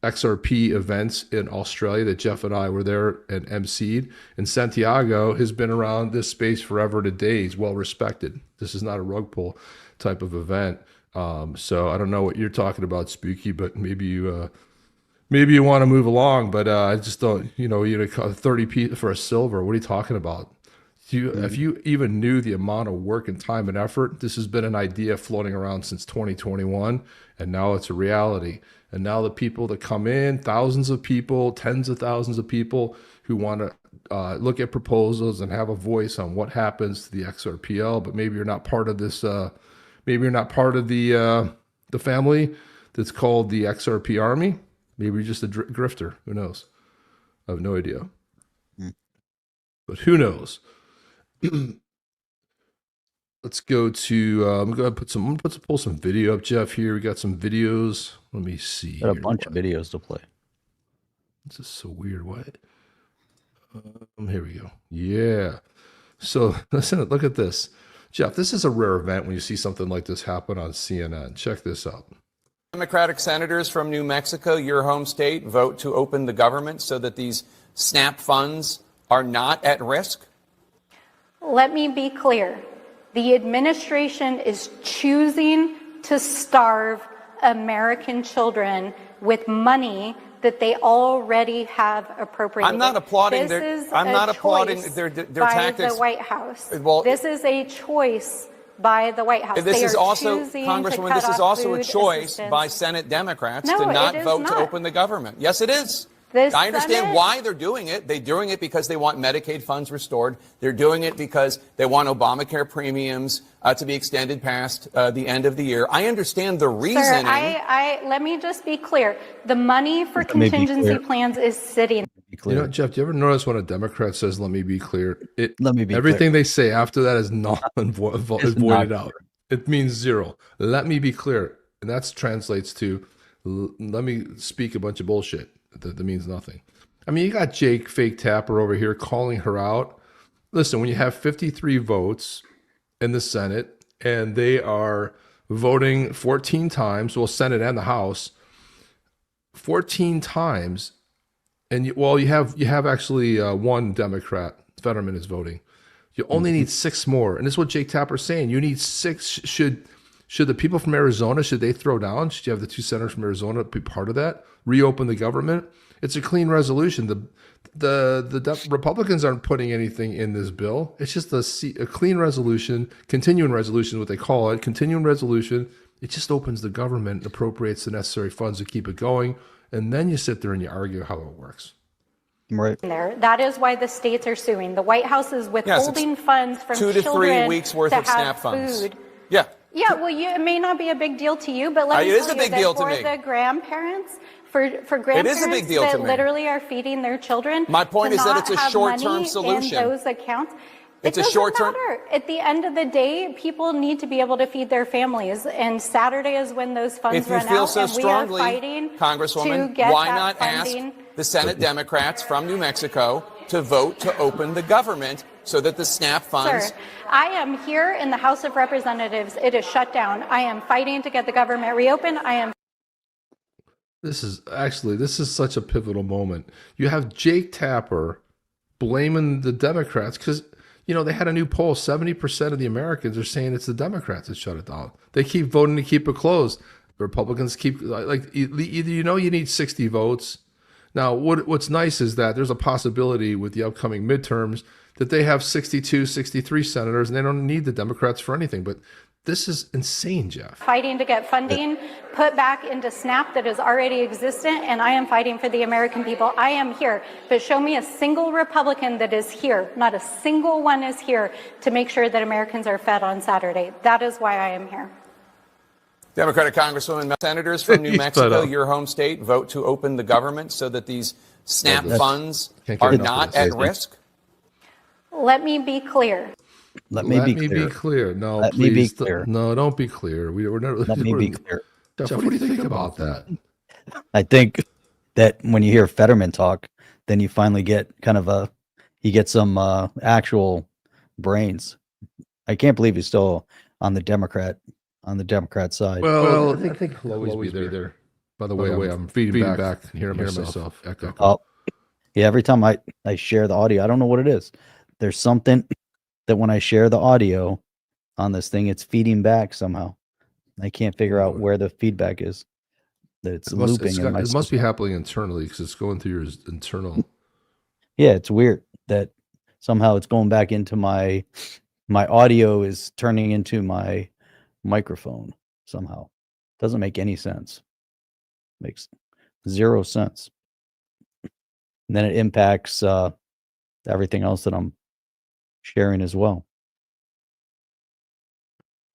XRP events in Australia that Jeff and I were there and emceed. And Santiago has been around this space forever today. He's well respected. This is not a rug pull type of event. So I don't know what you're talking about, Spooky, but maybe you want to move along. But I just don't, you 30p for a silver. What are you talking about? If you even knew the amount of work and time and effort, this has been an idea floating around since 2021, and now it's a reality. And now the people that come in, thousands of people, tens of thousands of people who want to look at proposals and have a voice on what happens to the XRPL, but maybe you're not part of this. Maybe you're not part of the family that's called the XRP Army. Maybe you're just a grifter. Who knows? I have no idea. But who knows? Let's go to. I'm gonna pull some video up, Jeff. Here we got some videos. Let me see. Got a bunch of videos to play. This is so weird. What? Here we go. Yeah. So listen. Look at this. Jeff, this is a rare event when you see something like this happen on CNN. Check this out. Democratic senators from New Mexico, your home state, vote to open the government so that these SNAP funds are not at risk? Let me be clear. The administration is choosing to starve American children with money that they already have appropriated. I'm not applauding this their. is I'm a not applauding choice their by tactics. the White House. Well, this is a choice by the White House. This They is are also, choosing Congresswoman, to this cut is off also a food choice assistance. by Senate Democrats No, to not it is vote to not. open the government. Yes, it is. The I understand Senate- why they're doing it. They're doing it because they want Medicaid funds restored. They're doing it because they want Obamacare premiums to be extended past the end of the year. I understand the reasoning. Sir, let me just be clear. The money for Let me be contingency clear. plans is sitting. Be clear. You know, Jeff, do you ever notice when a Democrat says, let me be clear, Let me be everything clear. they say after that is not is It's voided not out. It means zero. Let me be clear. And that translates to, let me speak a bunch of bullshit. That means nothing. I mean, you got Jake Fake Tapper over here calling her out. Listen, when you have 53 votes in the Senate and they are voting 14 times, well, Senate and the House, 14 times, and you have actually one Democrat, Fetterman is voting. You only need 6 more, and this is what Jake Tapper's saying. You need 6. Should the people from Arizona, should they throw down? Should you have the 2 senators from Arizona be part of that? Reopen the government? It's a clean resolution. The Republicans aren't putting anything in this bill. It's just a clean resolution, continuing resolution, is what they call it, continuing resolution. It just opens the government, appropriates the necessary funds to keep it going, and then you sit there and you argue how it works. Right. There. That is why the states are suing. The White House is withholding funds from 2 to 3 children weeks worth to of have SNAP funds. food. Yeah. Yeah, well, it may not be a big deal to you, but let me It is tell a you big that deal to for me. the grandparents, for It grandparents is a big deal that to me. literally are feeding their children, My point to is that not it's a have short-term money solution. in those accounts. It's a doesn't short-term- matter. At the end of the day, people need to be able to feed their families, and Saturday is when those funds If you run feel out, so and we are strongly, fighting to Congresswoman, get why that not funding. ask the Senate Democrats from New Mexico to vote to open the government so that the SNAP funds... Sir, I am here in the House of Representatives. It is shut down. I am fighting to get the government reopened. I am. This is such a pivotal moment. You have Jake Tapper blaming the Democrats because, they had a new poll. 70% of the Americans are saying it's the Democrats that shut it down. They keep voting to keep it closed. The Republicans keep, either you need 60 votes. Now, what's nice is that there's a possibility with the upcoming midterms that they have 62, 63 senators, and they don't need the Democrats for anything. But this is insane, Jeff. Fighting to get funding put back into SNAP that is already existent, and I am fighting for the American people. I am here, but show me a single Republican that is here. Not a single one is here to make sure that Americans are fed on Saturday. That is why I am here. Democratic Congresswoman, senators from New He's Mexico, fed up. your home state, vote to open the government so that these SNAP funds Can't get are enough not of at this. risk? Let me be clear. Let me be clear. No, Let me be please. clear. No, don't be clear. We're never. Let me be clear. Jeff, what do you think about that? I think that when you hear Fetterman talk, then you finally get you get some actual brains. I can't believe he's still on the Democrat side. Well, I think he'll always be there. By the way, I'm feeding back and hearing myself echo. Oh, yeah. Every time I share the audio, I don't know what it is. There's something that when I share the audio on this thing, it's feeding back somehow. I can't figure out where the feedback is. That it's looping. In my It must be system. happening internally because it's going through your internal. Yeah, it's weird that somehow it's going back into my audio is turning into my microphone somehow. Doesn't make any sense. Makes 0 sense. And then it impacts everything else that I'm sharing as well.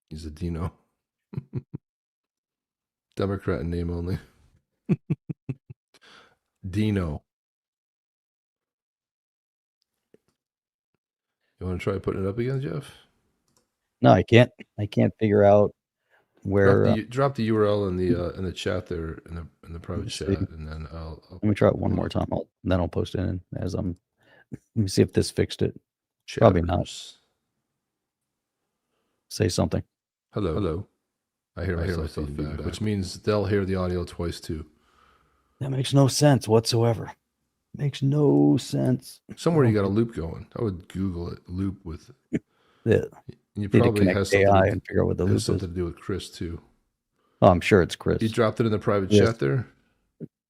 He's a Dino. Democrat in name only. Dino. You want to try putting it up again, Jeff? No, I can't figure out where. Drop the URL in the chat there in the private chat, and then I'll Let me try it one more time. Then I'll post it in as I'm. Let me see if this fixed it. chatters. Probably not. Say something. Hello. I hear myself feedback, which means they'll hear the audio twice too. That makes no sense whatsoever. Makes no sense. Somewhere you got a loop going. I would Google it. Loop with. Yeah. You Need to probably connect has something, AI and figure out what the loop has is. something to do with Chris too. Oh, I'm sure it's Chris. You dropped it in the private Yes. chat there.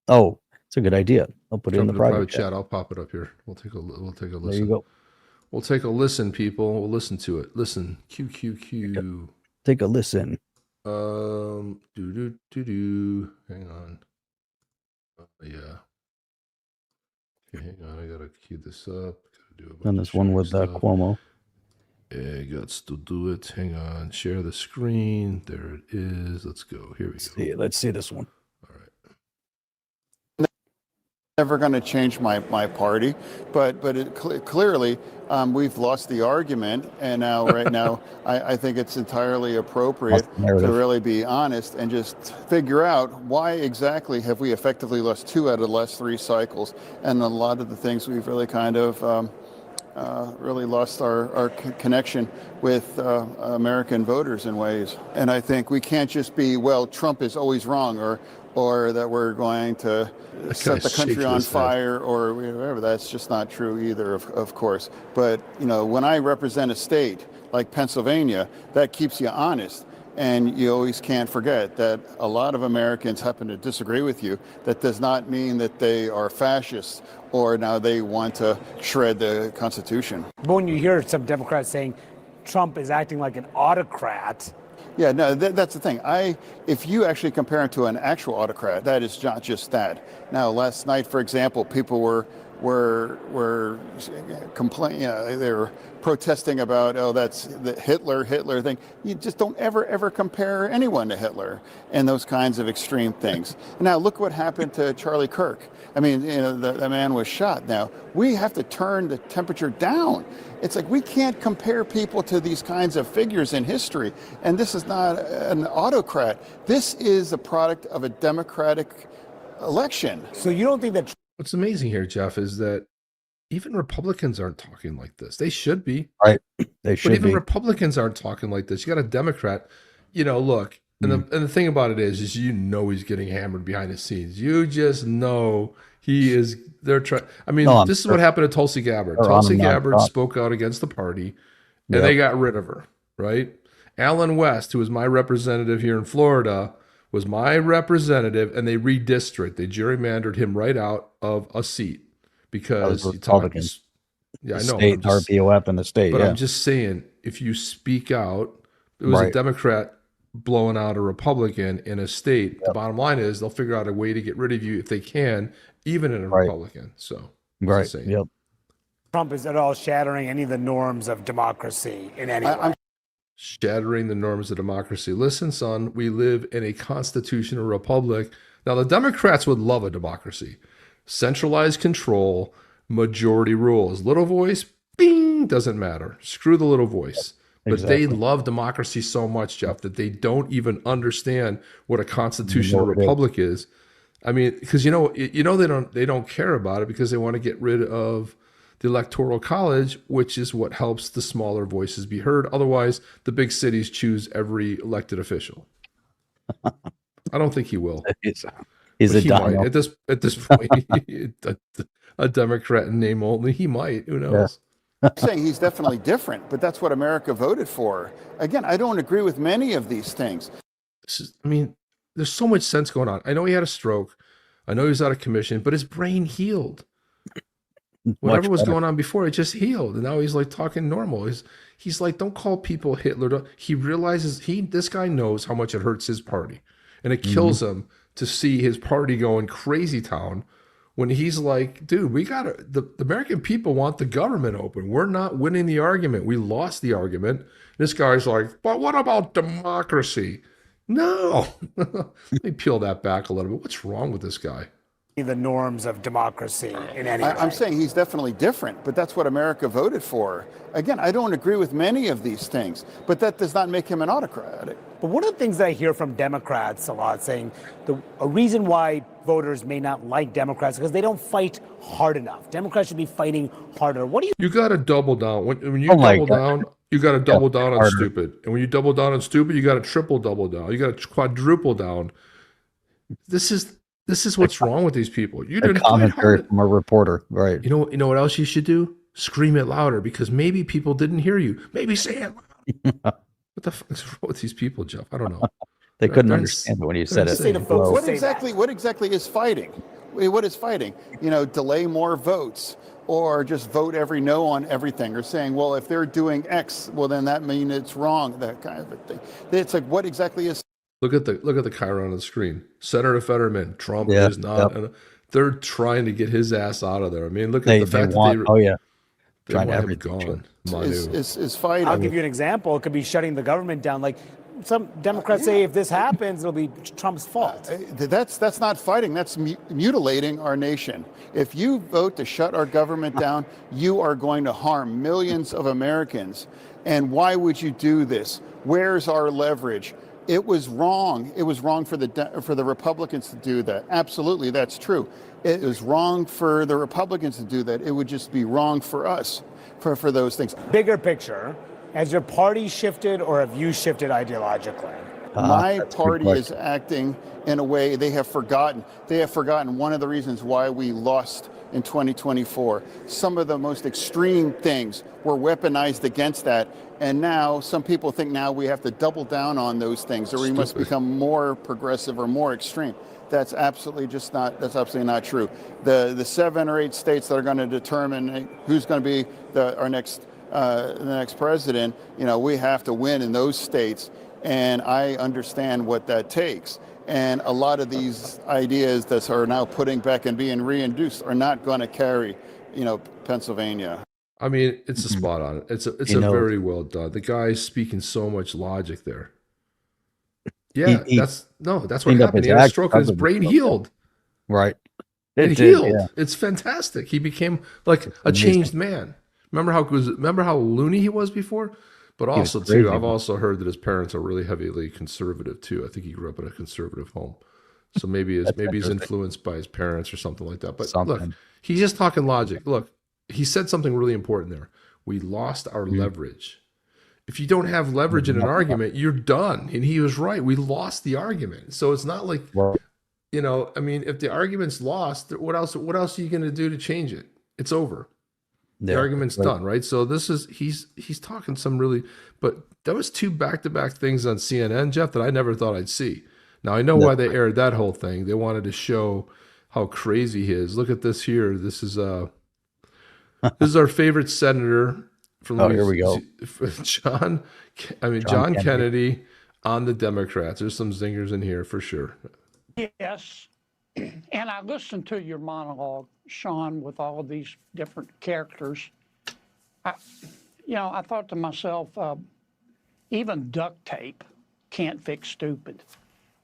Oh, it's a good idea. I'll put it in the private chat. I'll pop it up here. We'll take a listen. There you go. We'll take a listen, people. We'll listen to it. Listen. QQQ. Take a listen. Hang on. Yeah. Okay, hang on. I gotta cue this up. Gotta do And this one with Cuomo. Yeah, got to do it. Hang on. Share the screen. There it is. Let's go. Here we go. Let's see this one. All right. Never going to change my party, but clearly we've lost the argument, and now right now I think it's entirely appropriate to really be honest and just figure out why exactly have we effectively lost 2 out of the last 3 cycles, and a lot of the things we've really kind of really lost our connection with American voters in ways. And I think we can't just be, well, Trump is always wrong, or that we're going to set the country on fire or whatever. That's just not true either, of course. But, you know, when I represent a state like Pennsylvania, that keeps you honest. And you always can't forget that a lot of Americans happen to disagree with you. That does not mean that they are fascists or now they want to shred the Constitution. But when you hear some Democrats saying Trump is acting like an autocrat. Yeah, no, that's the thing. If you actually compare him to an actual autocrat, that is not just that. Now, last night, for example, people were complaining. They were protesting about, oh, that's the Hitler thing. You just don't ever compare anyone to Hitler and those kinds of extreme things. Now, look what happened to Charlie Kirk. I mean, you know, the man was shot. Now, we have to turn the temperature down. It's like we can't compare people to these kinds of figures in history. And this is not an autocrat. This is a product of a democratic election. So you don't think that... What's amazing here, Jeff, is that even Republicans aren't talking like this. They should be. Right. They should be. But even be. Republicans aren't talking like this. You got a Democrat, you know, look, and the thing about it is you know he's getting hammered behind the scenes. You just know he is. They're trying. I mean, this is what happened to Tulsi Gabbard. Tulsi Gabbard spoke out against the party, and they got rid of her, right? Alan West, who was my representative here in Florida, was my representative, and they redistricted. They gerrymandered him right out of a seat because he talked. Yeah, I know. State RPOF in the state. But I'm just saying, if you speak out, it was a Democrat blowing out a Republican in a state. The bottom line is they'll figure out a way to get rid of you if they can, even in a Republican. So, Trump is at all shattering any of the norms of democracy in any way. Shattering the norms of democracy. Listen, son, we live in a constitutional republic. Now, the Democrats would love a democracy. Centralized control, majority rules. Little voice, bing, doesn't matter. Screw the little voice. But they love democracy so much, Jeff, that they don't even understand what a constitutional republic is. I mean, because they don't care about it because they want to get rid of the Electoral College, which is what helps the smaller voices be heard. Otherwise, the big cities choose every elected official. I don't think he will. He's a might. At this point, a Democrat in name only. He might. Who knows? I'm saying he's definitely different, but that's what America voted for. Again, I don't agree with many of these things. I mean, there's so much sense going on. I know he had a stroke. I know he was out of commission, but his brain healed. Whatever was going on before, it just healed. And now he's like talking normal. He's like, don't call people Hitler. He realizes this guy knows how much it hurts his party. And it kills him to see his party going crazy town when he's like, dude, the American people want the government open. We're not winning the argument. We lost the argument. This guy's like, but what about democracy? No. Let me peel that back a little bit. What's wrong with this guy? The norms of democracy in any way. I'm saying he's definitely different, but that's what America voted for. Again, I don't agree with many of these things, but that does not make him an autocrat. But one of the things that I hear from Democrats a lot saying a reason why voters may not like Democrats is because they don't fight hard enough. Democrats should be fighting harder. What do you? You got to double down. When you double down, you got to double down on harder. stupid. And when you double down on stupid, you got to triple double down. You got to quadruple down. This is what's wrong with these people. You A didn't fight commentary hard. from a reporter, right? You know what else you should do? Scream it louder, because maybe people didn't hear you. Maybe say it loud. What the fuck is wrong with these people, Jeff? I don't know. They couldn't They're understand it when you said it. Say to folks, What say exactly? What exactly is fighting? What is fighting? Delay more votes, or just vote every no on everything, or saying, well, if they're doing X, well, then that means it's wrong. That kind of a thing. It's like, what exactly is? Look at the Chiron on the screen. Senator Fetterman, Trump Yeah, is not. yep. They're trying to get his ass out of there. I mean, look at They the fact want. that Oh yeah. they Trying want him everything. gone. Is fighting? I'll give you an example. It could be shutting the government down. Like some Democrats say, if this happens, it'll be Trump's fault. That's not fighting. That's mutilating our nation. If you vote to shut our government down, you are going to harm millions of Americans. And why would you do this? Where's our leverage? It was wrong. It was wrong for the Republicans to do that. Absolutely, that's true. It was wrong for the Republicans to do that. It would just be wrong for us for those things. Bigger picture, has your party shifted or have you shifted ideologically? My That's a good party is question. acting in a way they have forgotten. They have forgotten one of the reasons why we lost in 2024. Some of the most extreme things were weaponized against that. And now some people think now we have to double down on those things, or we must Stupid. become more progressive or more extreme. That's absolutely not true. The 7 or 8 states that are going to determine who's going to be the next president, we have to win in those states. And I understand what that takes. And a lot of these ideas that are now putting back and being reintroduced are not going to carry, Pennsylvania. I mean, it's a spot on. It's a very well done. The guy's speaking so much logic there. Yeah, He that's what cleaned up happened. his He had a act stroke and his because of the brain stroke. healed. Right. It did, healed. yeah. It's fantastic. He became like a amazing. changed man. Remember how loony he was before? But He was also crazy, too, I've man. also heard that his parents are really heavily conservative too. I think he grew up in a conservative home. So maybe he's interesting. influenced by his parents or something like that. But Something. look, he's just talking logic. Look, he said something really important there. We lost our leverage. If you don't have leverage in an argument, you're done. And he was right. We lost the argument. So it's not like, Well, I mean, if the argument's lost, what else are you going to do to change it? It's over. The yeah, argument's right. done, right? So he's talking some really, but that was 2 back-to-back things on CNN, Jeff, that I never thought I'd see. Now I know why they aired that whole thing. They wanted to show how crazy he is. Look at this here. This is our favorite senator from here we go. John Kennedy on the Democrats. There's some zingers in here for sure. Yes, and I listened to your monologue, Sean, with all of these different characters. I thought to myself, even duct tape can't fix stupid.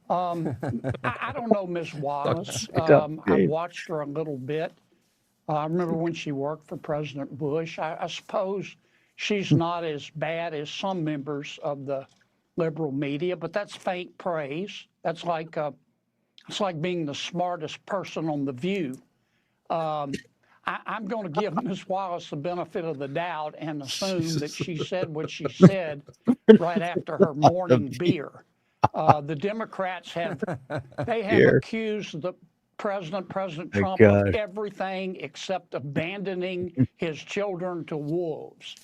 I don't know Miss Wallace. I watched her a little bit. I remember when she worked for President Bush. I suppose she's not as bad as some members of the liberal media, but that's faint praise. That's like it's like being the smartest person on The View. I'm going to give Ms. Wallace the benefit of the doubt and assume that she said what she said right after her morning beer. The Democrats have accused the President Trump of everything except abandoning his children to wolves.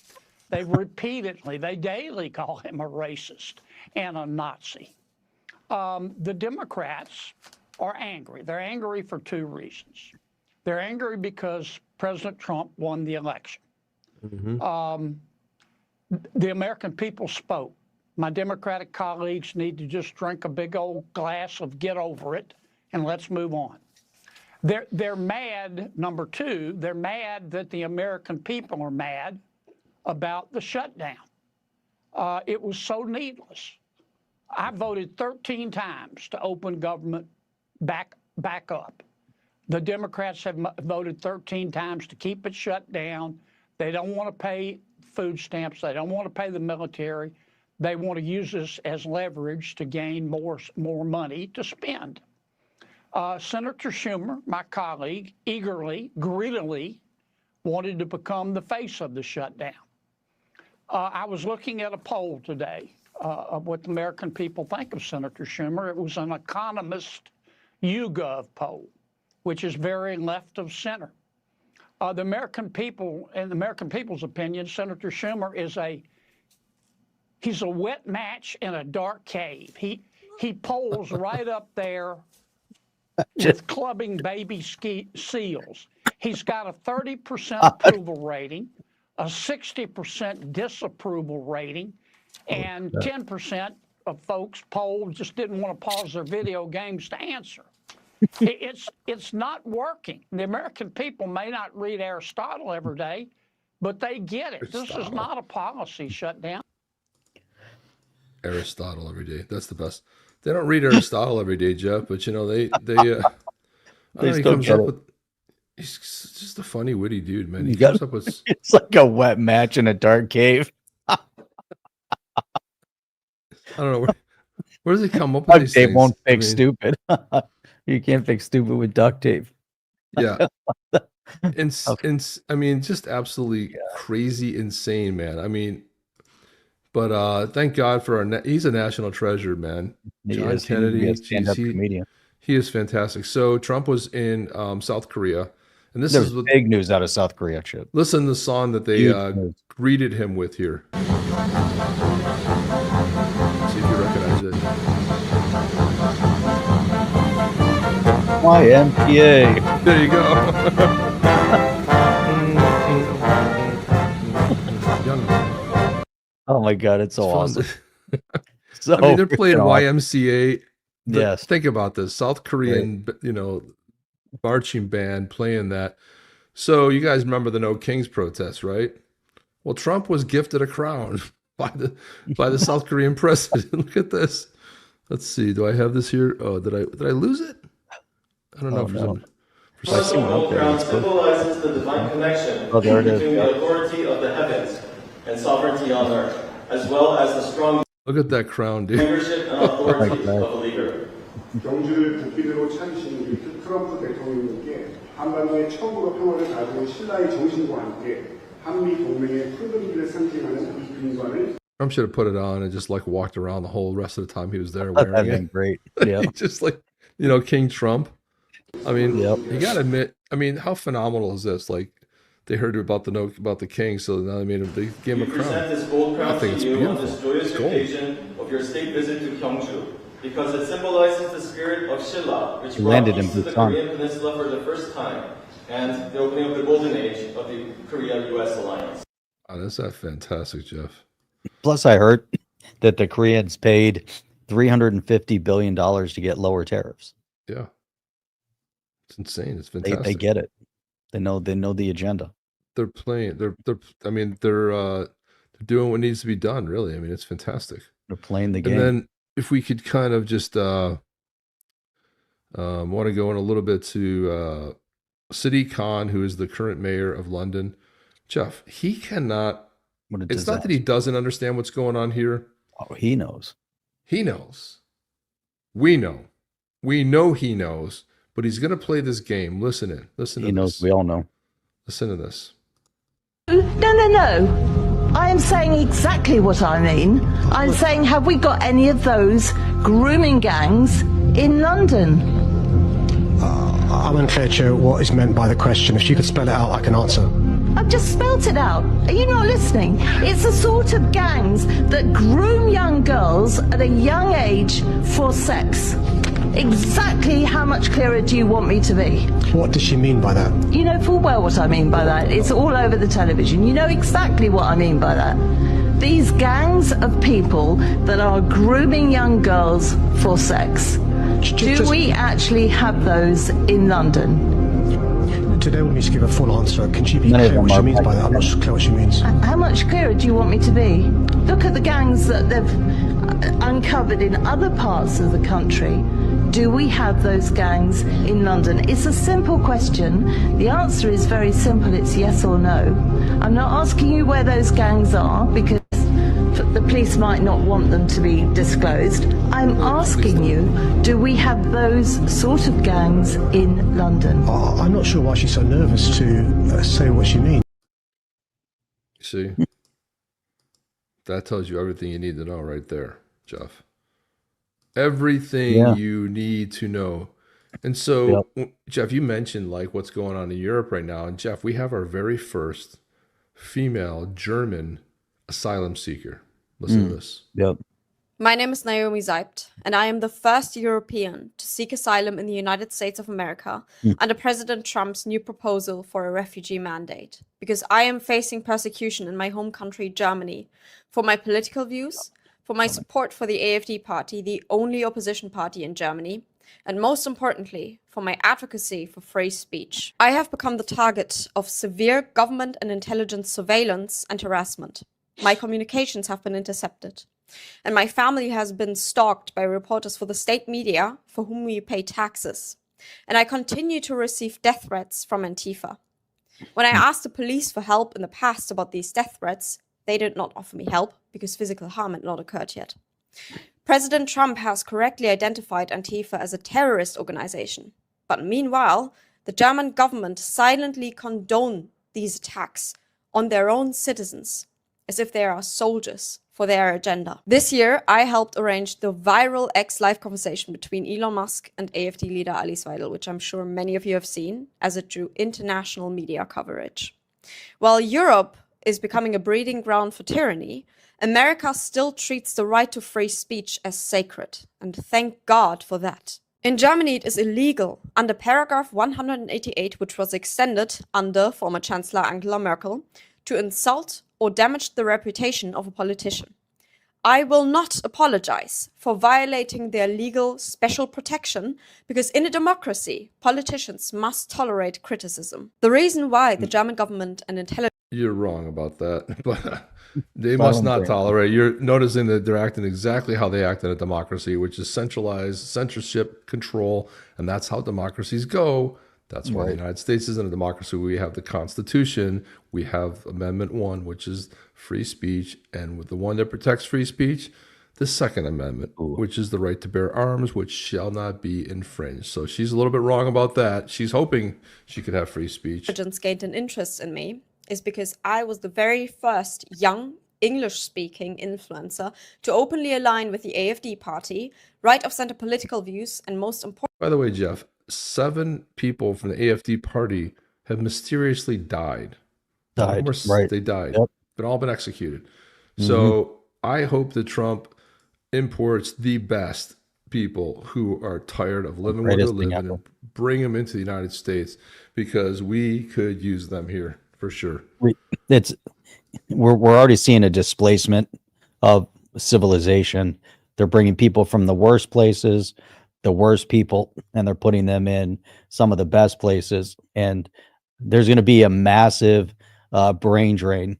They daily call him a racist and a Nazi. The Democrats are angry. They're angry for 2 reasons. They're angry because President Trump won the election. The American people spoke. My Democratic colleagues need to just drink a big old glass of get over it and let's move on. They're mad, number 2, they're mad that the American people are mad about the shutdown. It was so needless. I voted 13 times to open government back up. The Democrats have voted 13 times to keep it shut down. They don't want to pay food stamps. They don't want to pay the military. They want to use this as leverage to gain more money to spend. Senator Schumer, my colleague, eagerly, greedily wanted to become the face of the shutdown. I was looking at a poll today of what the American people think of Senator Schumer. It was an Economist YouGov poll, which is very left of center. The American people, in the American people's opinion, Senator Schumer is he's a wet match in a dark cave. He polls right up there with clubbing baby seals. He's got a 30% approval rating, a 60% disapproval rating, and 10% of folks polled just didn't want to pause their video games to answer. It's not working. The American people may not read Aristotle every day, but they get it. This is not a policy shutdown. Aristotle every day. That's the best. They don't read Aristotle every day, Jeff, but you know, they he comes up with, he's just a funny, witty dude, man. He comes up with, it's like a wet match in a dark cave. I don't know where does he come up with these things? They won't fix stupid. You can't fix stupid with duct tape. Yeah. I mean, just absolutely crazy, insane, man. I mean, but thank God for he's a national treasure, man. John Kennedy, he is fantastic. So Trump was in South Korea, and this is big news out of South Korea. Chip. Listen to the song that they greeted him with here. See if you recognize it. YMCA. There you go. Oh my God, it's so awesome. So I mean, they're playing YMCA. Yes. Think about this. South Korean, marching band playing that. So you guys remember the No Kings protest, right? Well, Trump was gifted a crown by the South Korean president. Look at this. Let's see. Do I have this here? Oh, did I lose it? I don't know. The crown symbolizes the divine connection between the authority of the heavens and sovereignty on earth, as well as the strong look at that crown, dude. leadership and authority of a leader. 경주를 국기대로 차리신 우리 트럼프 대통령님께 한반도의 천국의 평화를 가져온 신라의 정신과 함께 한미 동맹의 푸른길을 상징하는 이 금관을 Trump should have put it on and just like walked around the whole rest of the time he was there wearing it. Great. Yeah. Just like, King Trump. I mean, you got to admit, I mean, how phenomenal is this? Like, they heard about the king, so now they gave him a crown. Present this gold crown I think it's to you beautiful. on this joyous occasion of your state visit to Gyeongju, because it symbolizes the spirit of Shilla, which brought peace to the Korean Peninsula for the first time, and the opening of the golden age of the Korea-U.S. alliance. Oh, that's fantastic, Jeff. Plus, I heard that the Koreans paid $350 billion to get lower tariffs. Yeah. It's insane. It's fantastic. They get it. They know the agenda. They're playing. They're doing what needs to be done. Really, I mean, it's fantastic. They're playing the game. And then, if we could kind of just want to go in a little bit to Sadiq Khan, who is the current mayor of London, Jeff. He cannot. It's not that he doesn't understand what's going on here. Oh, he knows. He knows. We know. We know he knows. But he's going to play this game. Listen to this. He knows. We all know. Listen to this. No. I am saying exactly what I mean. I'm saying, have we got any of those grooming gangs in London? I'm unclear, Chair, what is meant by the question. If you could spell it out, I can answer. I've just spelt it out. Are you not listening? It's the sort of gangs that groom young girls at a young age for sex. Exactly how much clearer do you want me to be? What does she mean by that? You know full well what I mean by that. It's all over the television. You know exactly what I mean by that. These gangs of people that are grooming young girls for sex. Do we actually have those in London? Today we need to give a full answer. Can she be clear what she means by that? I'm not clear what she means. How much clearer do you want me to be? Look at the gangs that they've uncovered in other parts of the country. Do we have those gangs in London? It's a simple question. The answer is very simple. It's yes or no. I'm not asking you where those gangs are because the police might not want them to be disclosed. I'm asking you, do we have those sort of gangs in London? I'm not sure why she's so nervous to say what she means. See? That tells you everything you need to know right there, Jeff. Everything you need to know. And so, Jeff, you mentioned like what's going on in Europe right now. And Jeff, we have our very first female German asylum seeker. Listen to this. My name is Naomi Seibt, and I am the first European to seek asylum in the United States of America under President Trump's new proposal for a refugee mandate, because I am facing persecution in my home country, Germany, for my political views, for my support for the AfD party, the only opposition party in Germany, and most importantly, for my advocacy for free speech. I have become the target of severe government and intelligence surveillance and harassment. My communications have been intercepted. And my family has been stalked by reporters for the state media for whom we pay taxes. And I continue to receive death threats from Antifa. When I asked the police for help in the past about these death threats, they did not offer me help because physical harm had not occurred yet. President Trump has correctly identified Antifa as a terrorist organization. But meanwhile, the German government silently condoned these attacks on their own citizens, as if they are soldiers for their agenda. This year, I helped arrange the viral X live conversation between Elon Musk and AfD leader Alice Weidel, which I'm sure many of you have seen, as it drew international media coverage. While Europe is becoming a breeding ground for tyranny, America still treats the right to free speech as sacred, and thank God for that. In Germany, it is illegal under paragraph 188, which was extended under former Chancellor Angela Merkel, to insult or damage the reputation of a politician. I will not apologize for violating their legal special protection, because in a democracy, politicians must tolerate criticism. The reason why the German government and intelligence... You're wrong about that, but they must not tolerate. You're noticing that they're acting exactly how they act in a democracy, which is centralized censorship, control, and that's how democracies go. That's why the United States isn't a democracy. We have the Constitution. We have Amendment 1, which is free speech. And with the one that protects free speech, the Second Amendment, which is the right to bear arms, which shall not be infringed. So she's a little bit wrong about that. She's hoping she could have free speech. Gained an interest in me is because I was the very first young English-speaking influencer to openly align with the AfD party, right-of-center political views, and most important... By the way, Jeff, 7 people from the AfD party have mysteriously died. They died. They've all been executed. So I hope that Trump imports the best people who are tired of living where they're living and bring them into the United States, because we could use them here for sure. We're already seeing a displacement of civilization. They're bringing people from the worst places, the worst people, and they're putting them in some of the best places. And there's going to be a massive brain drain,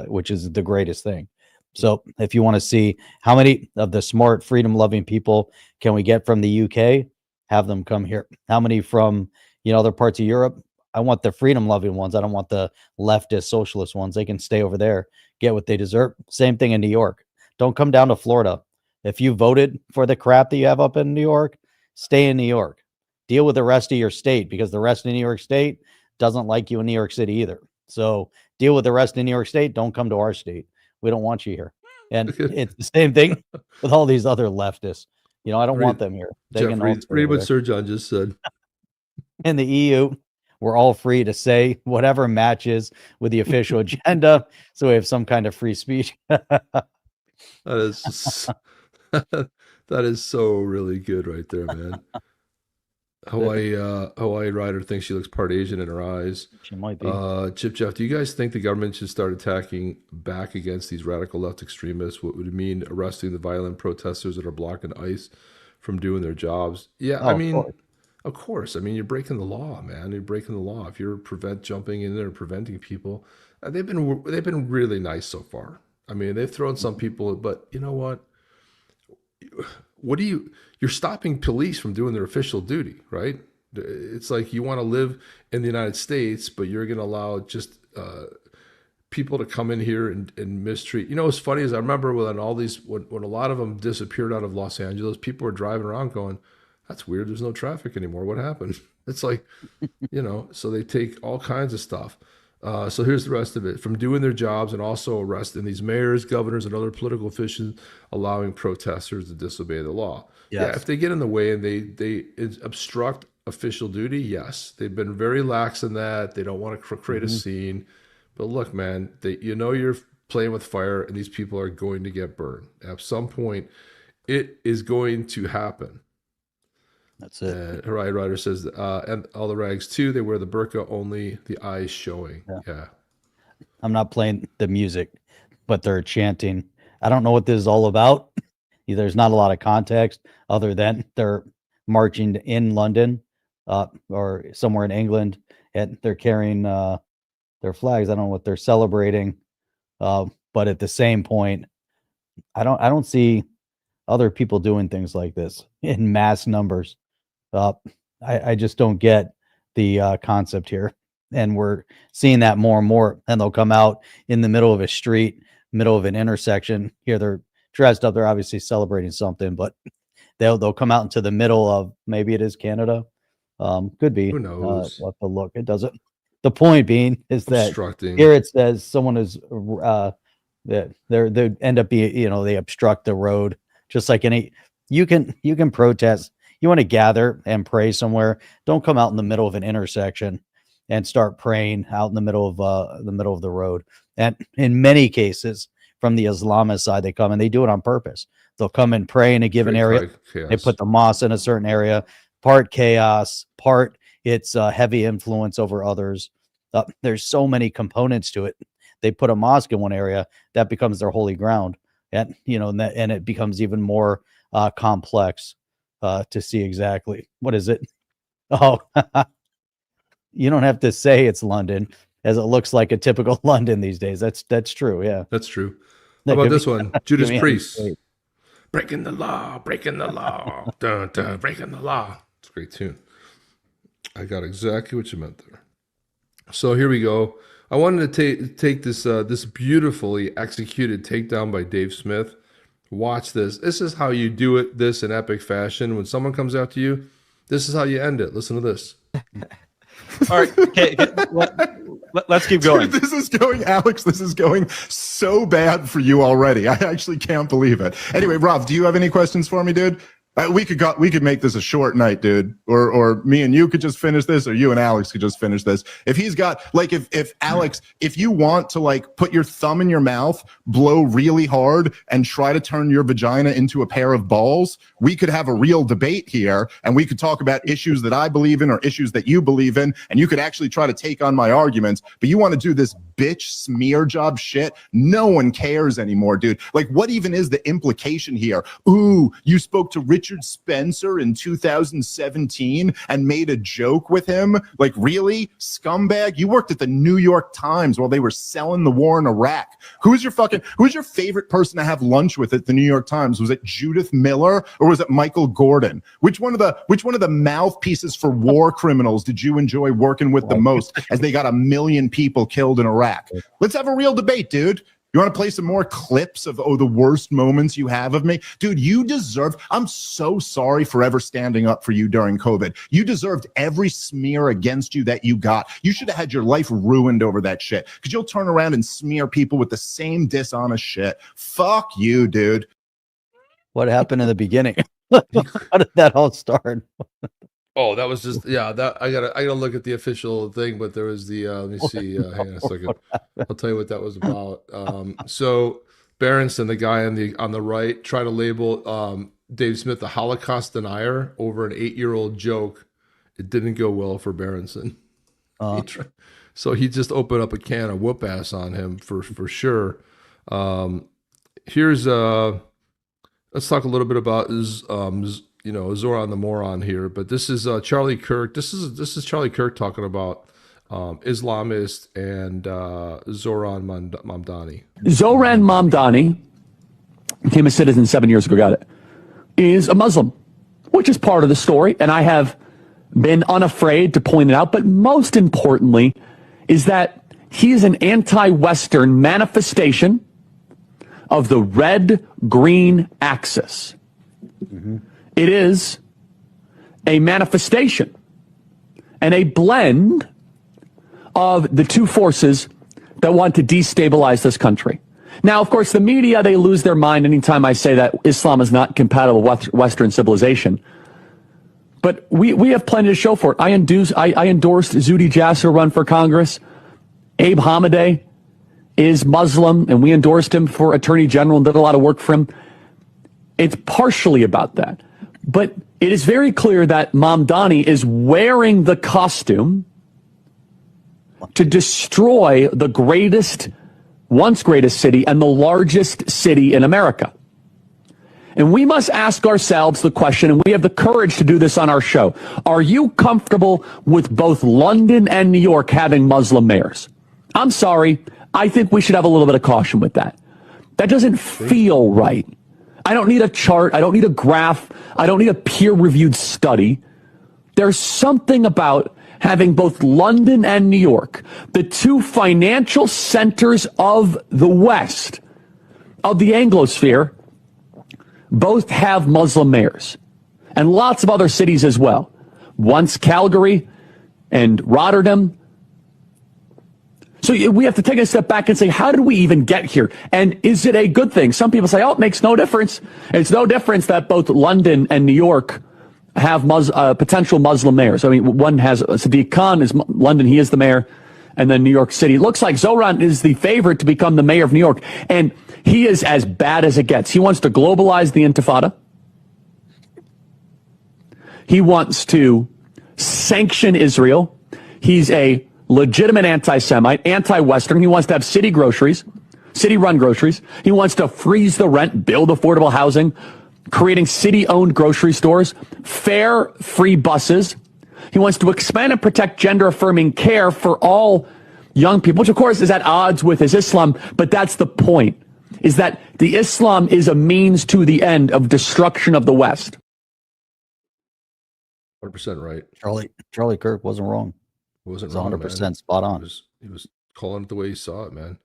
which is the greatest thing. So if you want to see how many of the smart, freedom-loving people can we get from the UK, have them come here. How many from other parts of Europe? I want the freedom-loving ones. I don't want the leftist, socialist ones. They can stay over there, get what they deserve. Same thing in New York. Don't come down to Florida. If you voted for the crap that you have up in New York, stay in New York. Deal with the rest of your state, because the rest of New York State doesn't like you in New York City either. So deal with the rest of New York State. Don't come to our state. We don't want you here. And it's the same thing with all these other leftists. I don't want them here. They Jeff, read what Sir John just said. In the EU, we're all free to say whatever matches with the official agenda. So we have some kind of free speech. That is so really good right there, man. Hawaii Rider thinks she looks part Asian in her eyes. She might be. Jeff, do you guys think the government should start attacking back against these radical left extremists? What would it mean arresting the violent protesters that are blocking ICE from doing their jobs? Yeah, of course. I mean, you're breaking the law, man. You're breaking the law. If you're jumping in there and preventing people, they've been really nice so far. I mean, they've thrown some people, but you know what? You're stopping police from doing their official duty, right? It's like you want to live in the United States, but you're going to allow just people to come in here and mistreat. What's funny is I remember when a lot of them disappeared out of Los Angeles, people were driving around going, that's weird. There's no traffic anymore. What happened? It's like, so they take all kinds of stuff. So here's the rest of it. From doing their jobs and also arresting these mayors, governors, and other political officials, allowing protesters to disobey the law. Yes. Yeah, if they get in the way and they obstruct official duty, yes. They've been very lax in that. They don't want to create a scene. But look, man, you're playing with fire, and these people are going to get burned. At some point, it is going to happen. That's it. Harai Rider says, and all the rags too, they wear the burqa, only the eyes showing. Yeah. I'm not playing the music, but they're chanting. I don't know what this is all about. There's not a lot of context other than they're marching in London or somewhere in England, and they're carrying their flags. I don't know what they're celebrating. But at the same point, I don't see other people doing things like this in mass numbers. I just don't get the concept here. And we're seeing that more and more. And they'll come out in the middle of a street, middle of an intersection. Here they're dressed up. They're obviously celebrating something, but they'll come out into the middle of, maybe it is Canada. Could be. Who knows? We'll have to look. It doesn't. The point being is that Obstructing. here it says someone is that they end up being, they obstruct the road, just like you can protest. You want to gather and pray somewhere. Don't come out in the middle of an intersection and start praying out in the middle of the road. And in many cases, from the Islamist side, they come and they do it on purpose. They'll come and pray in a given area. They put the mosque in a certain area. Part chaos, part it's heavy influence over others. There's so many components to it. They put a mosque in one area, that becomes their holy ground, and and it becomes even more complex to see exactly what is it. Oh, you don't have to say it's London, as it looks like a typical London these days. That's true. Yeah, that's true. How about this one? Judas Priest. Breaking the law, breaking the law, dun, dun, breaking the law. It's a great tune. I got exactly what you meant there. So here we go. I wanted to take this this beautifully executed takedown by Dave Smith. Watch this. This is how you do it, this in epic fashion. When someone comes after you, this is how you end it. Listen to this. All right. Okay. Let's keep going. Dude, this is going so bad for you already. I actually can't believe it. Anyway, Rob, do you have any questions for me, dude? We could make this a short night, dude, or me and you could just finish this, or you and Alex could just finish this. If he's got if Alex, if you want to put your thumb in your mouth, blow really hard, and try to turn your vagina into a pair of balls, we could have a real debate here, and we could talk about issues that I believe in or issues that you believe in, and you could actually try to take on my arguments. But you want to do this bitch smear job shit? No one cares anymore, dude. What even is the implication here? Ooh, you spoke to Richard Spencer in 2017 and made a joke with him? Really? Scumbag? You worked at the New York Times while they were selling the war in Iraq. Who's your favorite person to have lunch with at the New York Times? Was it Judith Miller or was it Michael Gordon? Which one of the mouthpieces for war criminals did you enjoy working with the most, as they got 1 million people killed in Iraq? Let's have a real debate, dude. You want to play some more clips of the worst moments you have of me? Dude, I'm so sorry for ever standing up for you during COVID. You deserved every smear against you that you got. You should have had your life ruined over that shit, because you'll turn around and smear people with the same dishonest shit. Fuck you, dude. What happened in the beginning? How did that all start? Oh, that was just that I gotta look at the official thing, but there was the let me see, hang on a second. I'll tell you what that was about. So Berenson, the guy on the right, tried to label Dave Smith a Holocaust denier over an 8-year-old joke. It didn't go well for Berenson. So he just opened up a can of whoop ass on him for sure. Here's let's talk a little bit about Zoran the moron here, but this is Charlie Kirk. This is Charlie Kirk talking about Islamist and Zoran Mamdani. Zoran Mamdani became a citizen 7 years ago. Got it. Is a Muslim, which is part of the story, and I have been unafraid to point it out. But most importantly, is that he is an anti-Western manifestation of the red-green axis. Mm-hmm. It is a manifestation and a blend of the two forces that want to destabilize this country. Now, of course, the media, they lose their mind anytime I say that Islam is not compatible with Western civilization. But we have plenty to show for it. I endorsed Zuhdi Jasser run for Congress. Abe Hamadeh is Muslim, and we endorsed him for Attorney General and did a lot of work for him. It's partially about that. But it is very clear that Mamdani is wearing the costume to destroy the once greatest city and the largest city in America. And we must ask ourselves the question, and we have the courage to do this on our show. Are you comfortable with both London and New York having Muslim mayors? I'm sorry. I think we should have a little bit of caution with that. That doesn't feel right. I don't need a chart. I don't need a graph. I don't need a peer-reviewed study. There's something about having both London and New York, the two financial centers of the West, of the Anglosphere, both have Muslim mayors, and lots of other cities as well. Once Calgary and Rotterdam. So we have to take a step back and say, how did we even get here? And is it a good thing? Some people say, oh, it makes no difference. It's no difference that both London and New York have potential Muslim mayors. I mean, one has Sadiq Khan is London. He is the mayor. And then New York City. It looks like Zoran is the favorite to become the mayor of New York. And he is as bad as it gets. He wants to globalize the Intifada. He wants to sanction Israel. He's a legitimate anti-Semite, anti-Western. He wants to have city-run groceries. He wants to freeze the rent, build affordable housing, creating city-owned grocery stores, fare, free buses. He wants to expand and protect gender-affirming care for all young people, which, of course, is at odds with his Islam. But that's the point, is that the Islam is a means to the end of destruction of the West. 100% right. Charlie Kirk wasn't wrong. It wasn't 100% spot on. He was calling it the way he saw it, man.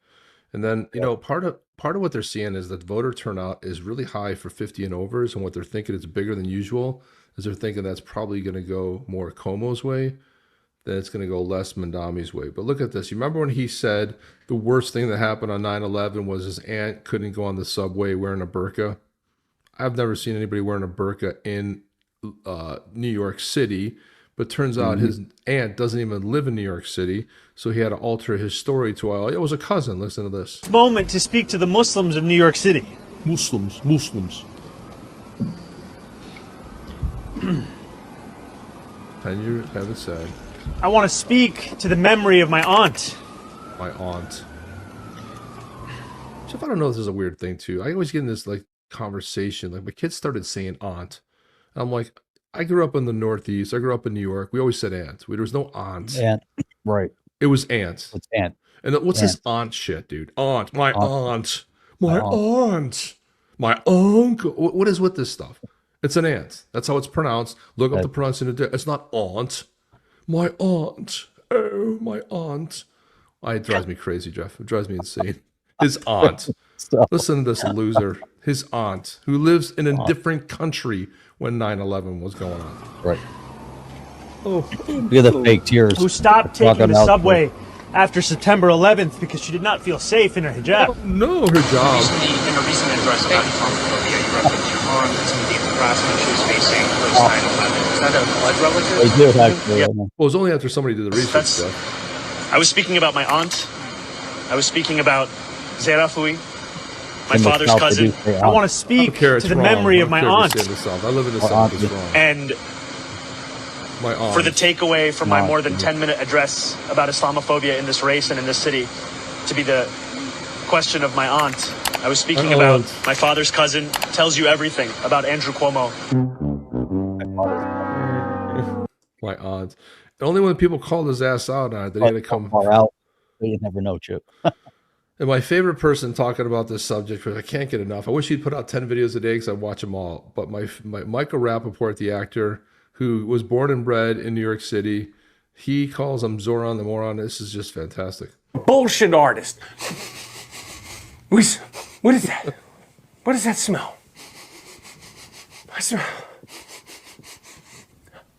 And then, part of what they're seeing is that voter turnout is really high for 50 and overs, and what they're thinking is bigger than usual is they're thinking that's probably going to go more Cuomo's way, then it's going to go less Mandami's way. But look at this. You remember when he said the worst thing that happened on 9/11 was his aunt couldn't go on the subway wearing a burqa? I've never seen anybody wearing a burqa in New York City, but turns out his aunt doesn't even live in New York City, so he had to alter his story to, it was a cousin. Listen to this. Moment to speak to the Muslims of New York City. Muslims. Tenure, have it said. I want to speak to the memory of my aunt. My aunt. Jeff, I don't know if this is a weird thing too. I always get in this conversation. My kids started saying aunt. And I'm like, I grew up in the Northeast. I grew up in New York. We always said aunt. There was no aunts. Aunt. Right. It was aunts. It's aunt. And what's this aunt shit, dude? Aunt. My aunt. My aunt. My uncle. What is with this stuff? It's an aunt. That's how it's pronounced. Look up the pronunciation. It's not aunt. My aunt. Oh, my aunt. It drives me crazy, Jeff. It drives me insane. His aunt. Listen to this loser. His aunt, who lives in a different country when 9/11 was going on. Right. Look at the fake tears. Who stopped taking the subway after September 11th because she did not feel safe in her hijab. No, her job. In a recent address about Islamophobia, you referenced your aunt as media harassment she was facing post 9/11. Is that a blood relative? They do, actually. Yeah. Well, it was only after somebody did the research stuff. I was speaking about my aunt. I was speaking about Zerafui, my father's cousin. I want to speak to the memory of my aunt. I live in the South. It's wrong. And my aunt. For the takeaway from my more than 10-minute address about Islamophobia in this race and in this city to be the question of my aunt. I was speaking about my father's cousin tells you everything about Andrew Cuomo. My aunt. Only when people called his ass out on it did he had to come far out. You never know, Chip. And my favorite person talking about this subject, which I can't get enough. I wish he'd put out 10 videos a day because I watch them all. But my Michael Rappaport, the actor who was born and bred in New York City, he calls him Zoran the Moron. This is just fantastic. Bullshit artist. What is that? What does that smell?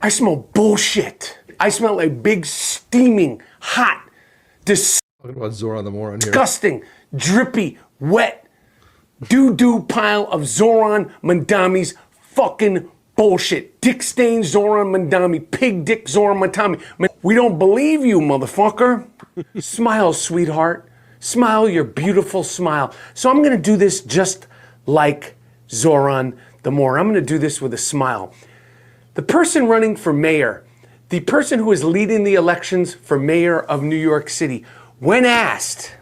I smell bullshit. I smell like big, steaming, hot Talking about Zoran the Moron here. Disgusting, drippy, wet, doo-doo pile of Zoran Mandami's fucking bullshit. Dick stain Zoran Mandami, pig dick Zoran Mandami. We don't believe you, motherfucker. Smile, sweetheart. Smile your beautiful smile. So I'm gonna do this just like Zoran the Moron. I'm gonna do this with a smile. The person running for mayor, the person who is leading the elections for mayor of New York City, when asked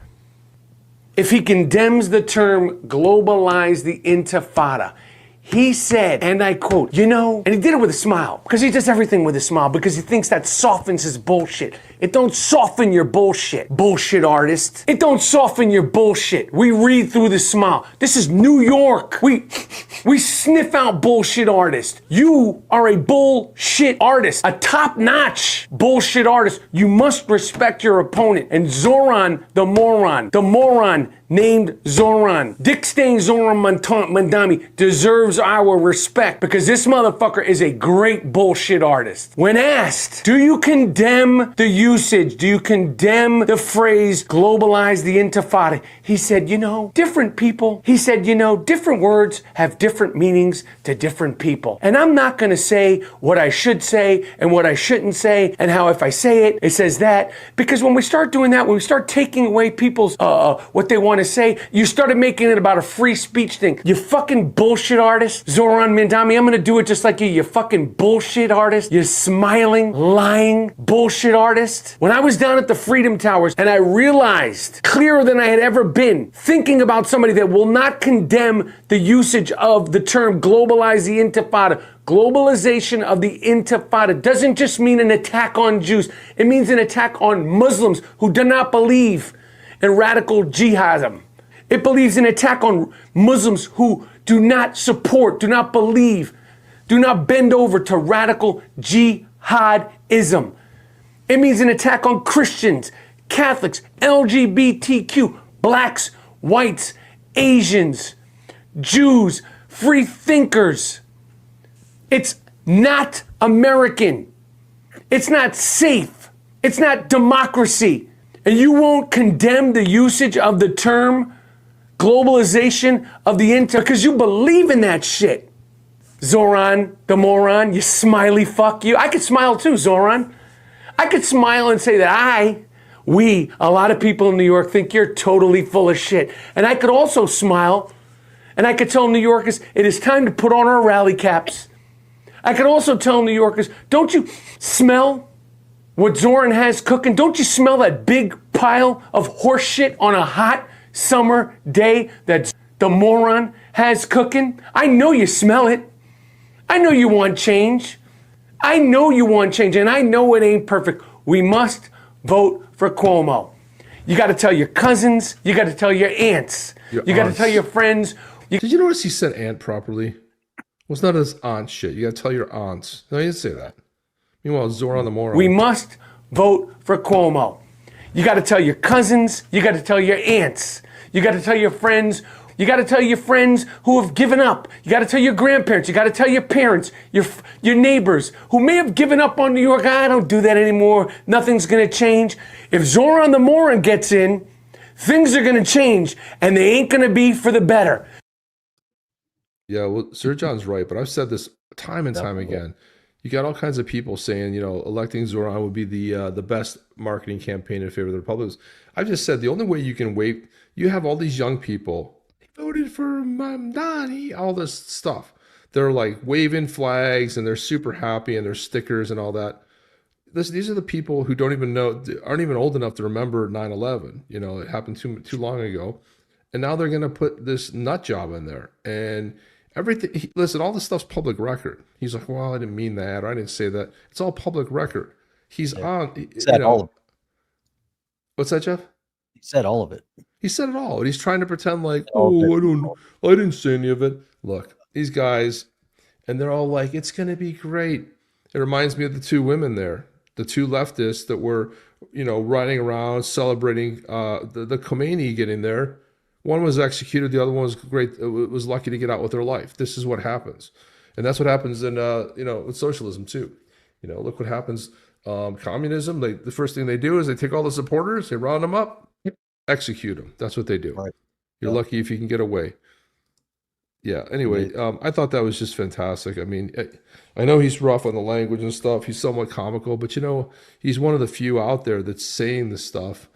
if he condemns the term globalize the intifada, he said, and I quote, you know, and he did it with a smile, because he does everything with a smile, because he thinks that softens his bullshit. It don't soften your bullshit, bullshit artist. It don't soften your bullshit. We read through the smile. This is New York. We sniff out bullshit artists. You are a bullshit artist, a top-notch bullshit artist. You must respect your opponent. And Zoran the moron named Zoran, Dick Stain Zoran Mandami, deserves our respect because this motherfucker is a great bullshit artist. When asked, do you condemn the usage, do you condemn the phrase globalize the intifada? He said, you know, different people. He said, you know, different words have different meanings to different people. And I'm not going to say what I should say and what I shouldn't say and how if I say it, it says that. Because when we start doing that, when we start taking away people's, what they want to say, you started making it about a free speech thing. You fucking bullshit artist, Zoran Mandami, I'm going to do it just like you fucking bullshit artist. You smiling, lying, bullshit artist. When I was down at the Freedom Towers and I realized, clearer than I had ever been, thinking about somebody that will not condemn the usage of the term globalize the intifada. Globalization of the intifada doesn't just mean an attack on Jews. It means an attack on Muslims who do not believe in radical jihadism. It believes an attack on Muslims who do not support, do not believe, do not bend over to radical jihadism. It means an attack on Christians, Catholics, LGBTQ, blacks, whites, Asians, Jews, free thinkers. It's not American. It's not safe. It's not democracy. And you won't condemn the usage of the term globalization of the because you believe in that shit. Zoran the moron, you smiley fuck you. I could smile too, Zoran. I could smile and say that a lot of people in New York think you're totally full of shit. And I could also smile and I could tell New Yorkers it is time to put on our rally caps. I could also tell New Yorkers, don't you smell what Zoran has cooking? Don't you smell that big pile of horse shit on a hot summer day that the moron has cooking? I know you smell it. I know you want change. I know you want change, and I know it ain't perfect. We must vote for Cuomo. You got to tell your cousins. You got to tell your aunts. You got to tell your friends. Did you notice he said aunt properly? Well, it's not his aunt shit. You got to tell your aunts. No, he didn't say that. Meanwhile, Zoran the moron. We must vote for Cuomo. You got to tell your cousins. You got to tell your aunts. You got to tell your friends. You got to tell your friends who have given up. You got to tell your grandparents. You got to tell your parents, your neighbors who may have given up on New York. I don't do that anymore. Nothing's going to change. If Zoran the moron gets in, things are going to change, and they ain't going to be for the better. Yeah, well, Sir John's right, but I've said this time and time again. You got all kinds of people saying, you know, electing Zoran would be the best marketing campaign in favor of the Republicans. I've just said the only way you can wait, you have all these young people, they voted for Mamdani, all this stuff. They're like waving flags and they're super happy and there's stickers and all that. These are the people who don't even know, aren't even old enough to remember 9/11. You know, it happened too long ago. And now they're going to put this nut job in there. And everything, listen, all this stuff's public record. He's like, well, I didn't mean that, or I didn't say that. It's all public record. He's on. He said all of it. What's that, Jeff? He said all of it. He said it all. And he's trying to pretend like, I didn't say any of it. Look, these guys, and they're all like, it's going to be great. It reminds me of the two women there, the two leftists that were, you know, riding around celebrating the Khomeini getting there. One was executed. The other one was great. Was lucky to get out with their life. This is what happens. And that's what happens in, you know, with socialism too. You know, look what happens communism, the first thing they do is they take all the supporters, they round them up, execute them. That's what they do. Right. You're lucky if you can get away. Yeah. Anyway, I thought that was just fantastic. I mean, I know he's rough on the language and stuff. He's somewhat comical, but he's one of the few out there that's saying this stuff.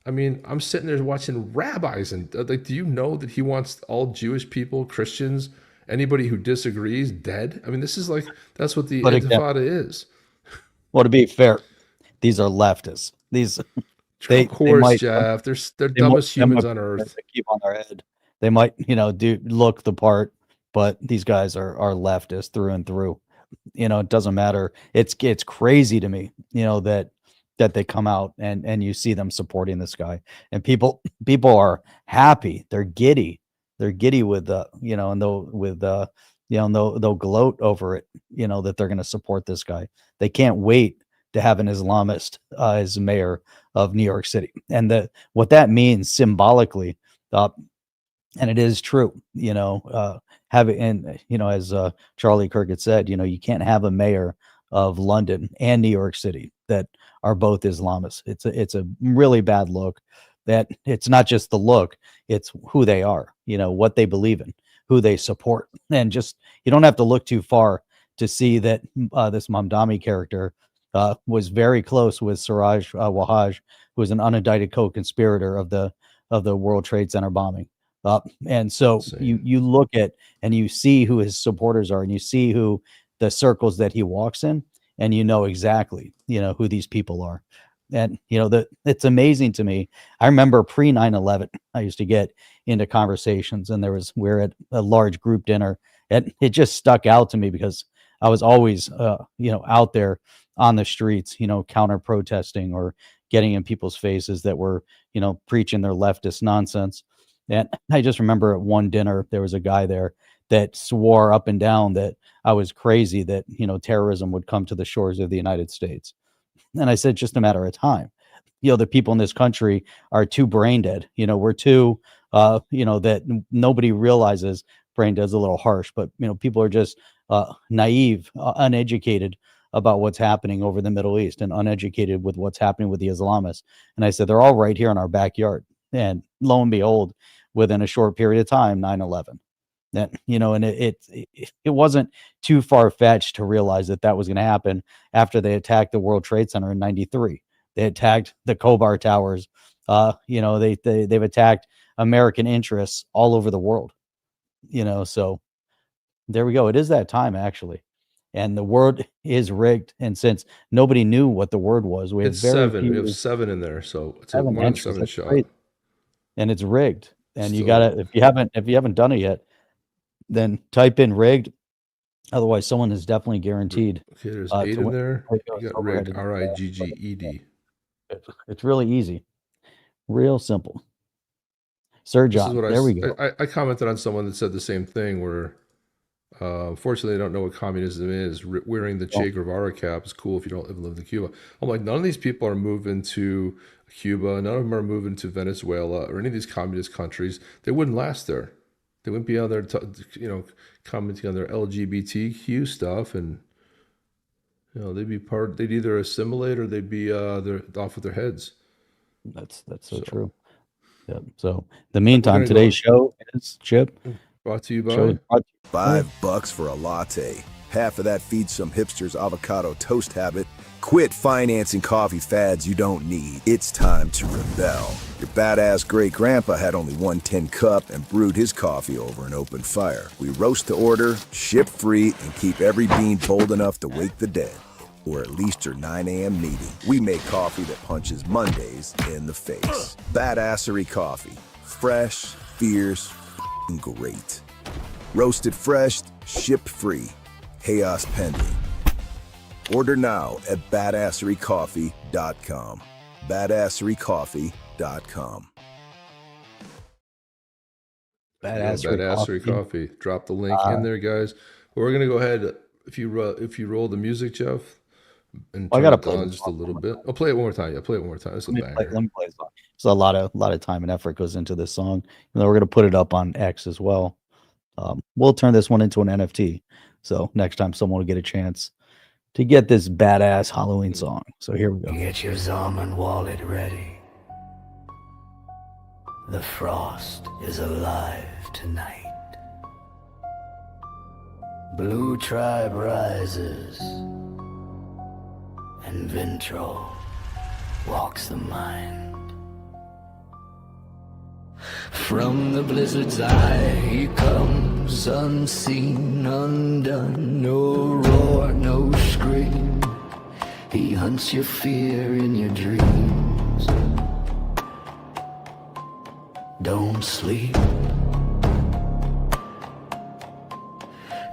I mean, I'm sitting there watching rabbis, and do you know that he wants all Jewish people, Christians, anybody who disagrees dead? I mean, that's what the Intifada is. Well, to be fair, these are leftists. These of course, Jeff. They're dumbest humans on earth. Keep on their head. They might, look the part, but these guys are leftists through and through. It doesn't matter. It's crazy to me, that they come out and you see them supporting this guy, and people are happy. They're giddy. They're giddy with and they'll gloat over it, that they're going to support this guy. They can't wait to have an Islamist as mayor of New York City, and what that means symbolically. And it is true, as Charlie Kirk had said, you can't have a mayor of London and New York City that are both Islamists. It's a really bad look. That it's not just the look, it's who they are, what they believe in, who they support. And just, you don't have to look too far to see that this Mamdani character was very close with Siraj Wahhaj, who was an unindicted co-conspirator of the World Trade Center bombing. And so you look at and you see who his supporters are, and you see who the circles that he walks in, and exactly, who these people are. And, it's amazing to me. I remember pre 9/11, I used to get into conversations, and we're at a large group dinner, and it just stuck out to me because I was always, out there on the streets, counter protesting or getting in people's faces that were, preaching their leftist nonsense. And I just remember at one dinner, there was a guy there that swore up and down that I was crazy, that, terrorism would come to the shores of the United States. And I said, just a matter of time. The people in this country are too brain dead. We're too, that nobody realizes. Brain dead's a little harsh, but, people are just naive, uneducated about what's happening over the Middle East, and uneducated with what's happening with the Islamists. And I said, they're all right here in our backyard. And lo and behold, within a short period of time, 9/11. That, and it wasn't too far fetched to realize that was going to happen after they attacked the World Trade Center in '93. They attacked the Khobar Towers. They've attacked American interests all over the world. So there we go. It is that time, actually, and the word is rigged. And since nobody knew what the word was, we have seven. We have 7 in there, so it's a 1 in 7 shot. Great. And it's rigged. And you gotta, if you haven't done it yet, then type in rigged. Otherwise, someone is definitely guaranteed. Okay, there's 8 in there. You got rigged. RIGGED. It's really easy, real simple. Sir John, there we go. I commented on someone that said the same thing. Where, unfortunately, they don't know what communism is. Wearing the Che Guevara cap is cool if you don't live in Cuba. I'm like, none of these people are moving to Cuba. None of them are moving to Venezuela or any of these communist countries. They wouldn't last there. They wouldn't be out there, commenting on their LGBTQ stuff, and they'd be they'd either assimilate or they'd be they're off with their heads. That's so true. Yeah. So the meantime, today's show is Chip. Brought to you by $5 for a latte. Half of that feeds some hipster's avocado toast habit. Quit financing coffee fads you don't need. It's time to rebel. Your badass great-grandpa had only one tin cup and brewed his coffee over an open fire. We roast to order, ship free, and keep every bean bold enough to wake the dead. Or at least your 9 a.m. meeting. We make coffee that punches Mondays in the face. Badassery Coffee. Fresh, fierce, f***ing great. Roasted fresh, shipped free. Chaos pending. Order now at badasserycoffee.com. Badasserycoffee.com. Badassery Coffee. Drop the link in there, guys. We're gonna go ahead. If you roll the music, Jeff, and I gotta play it just a little bit. I'll play it one more time. Yeah, play it one more time. It's a banger. Let me play a song. So a lot of time and effort goes into this song. And then we're gonna put it up on X as well. We'll turn this one into an NFT. So next time someone will get a chance to get this badass Halloween song. So here we go. Get your Zarman wallet ready. The frost is alive tonight. Blue tribe rises, and Ventral walks the mind. From the blizzard's eye he comes, unseen, undone. No roar, no scream. He hunts your fear in your dreams. Don't sleep.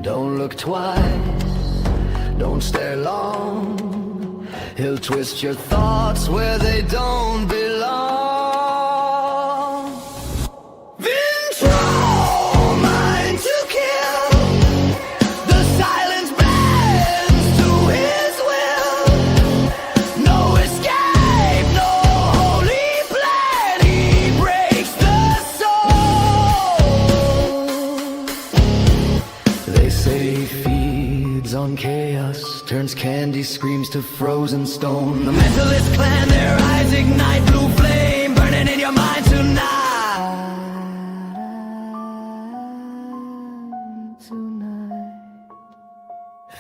Don't look twice. Don't stare long. He'll twist your thoughts where they don't belong. Ventral, mine to kill. The silence bends to his will. No escape, no holy plan. He breaks the soul. They say he feeds on chaos, turns candy screams to frozen stone. The mentalist clan, their eyes ignite, blue flame burning in your mind tonight.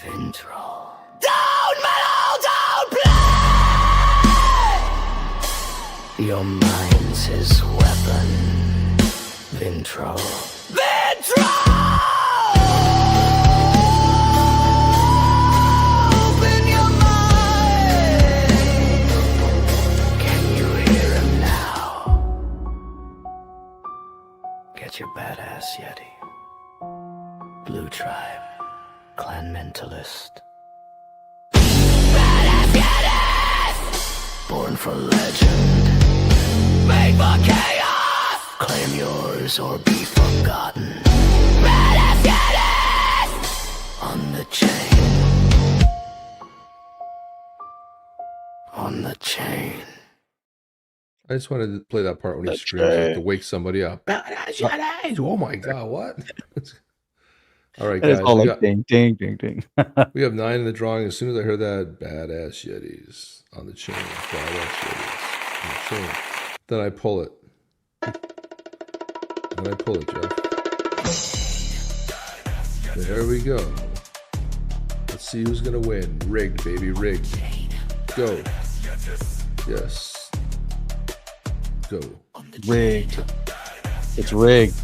Ventral. Don't meddle, don't play! Your mind's his weapon. Ventral. Ventral! Open your mind. Can you hear him now? Get your Badass Yeti. Blue Tribe. Clan Mentalist. Badass Yeti! Born for legend. Made for chaos! Claim yours or be forgotten. Badass Yeti! On the chain. On the chain. I just wanted to play that part when he screams like, to wake somebody up. Badass Yetis! Oh my god, what? All right, guys. It's all like ding, ding, ding, ding. We have 9 in the drawing. As soon as I heard that, Badass Yetis on the chain. Badass Yetis on the chain. Then I pull it. Then I pull it, Jeff. There we go. Let's see who's going to win. Rigged, baby, rigged. Go. Yes. Go. Rigged. It's rigged.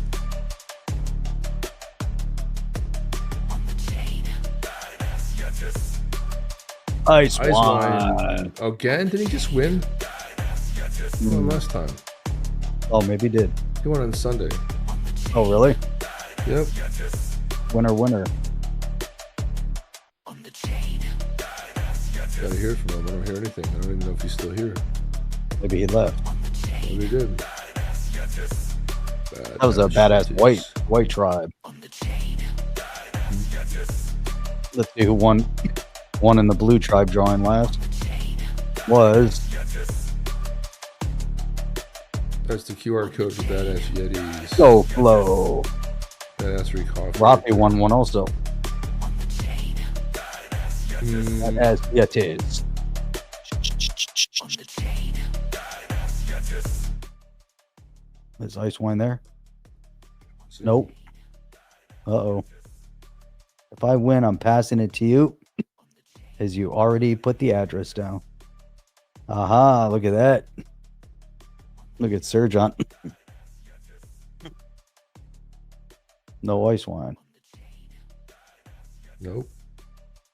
Ice wine. Again? Did he just win? He won last time. Oh, maybe he did. He won on Sunday. Oh, really? Yep. Winner, winner. Gotta hear from him. I don't hear anything. I don't even know if he's still here. Maybe he left. Maybe he did. That was a badass white tribe. Let's see who won. One in the blue tribe drawing last was. That's the QR code for Badass Yetis. So flow. Badassery Coffee. Rafi won one also. Badass Yetis. Is ice wine there? Nope. Uh-oh. If I win, I'm passing it to you. As you already put the address down. Aha, look at that. Look at Sir John. No ice wine. Nope.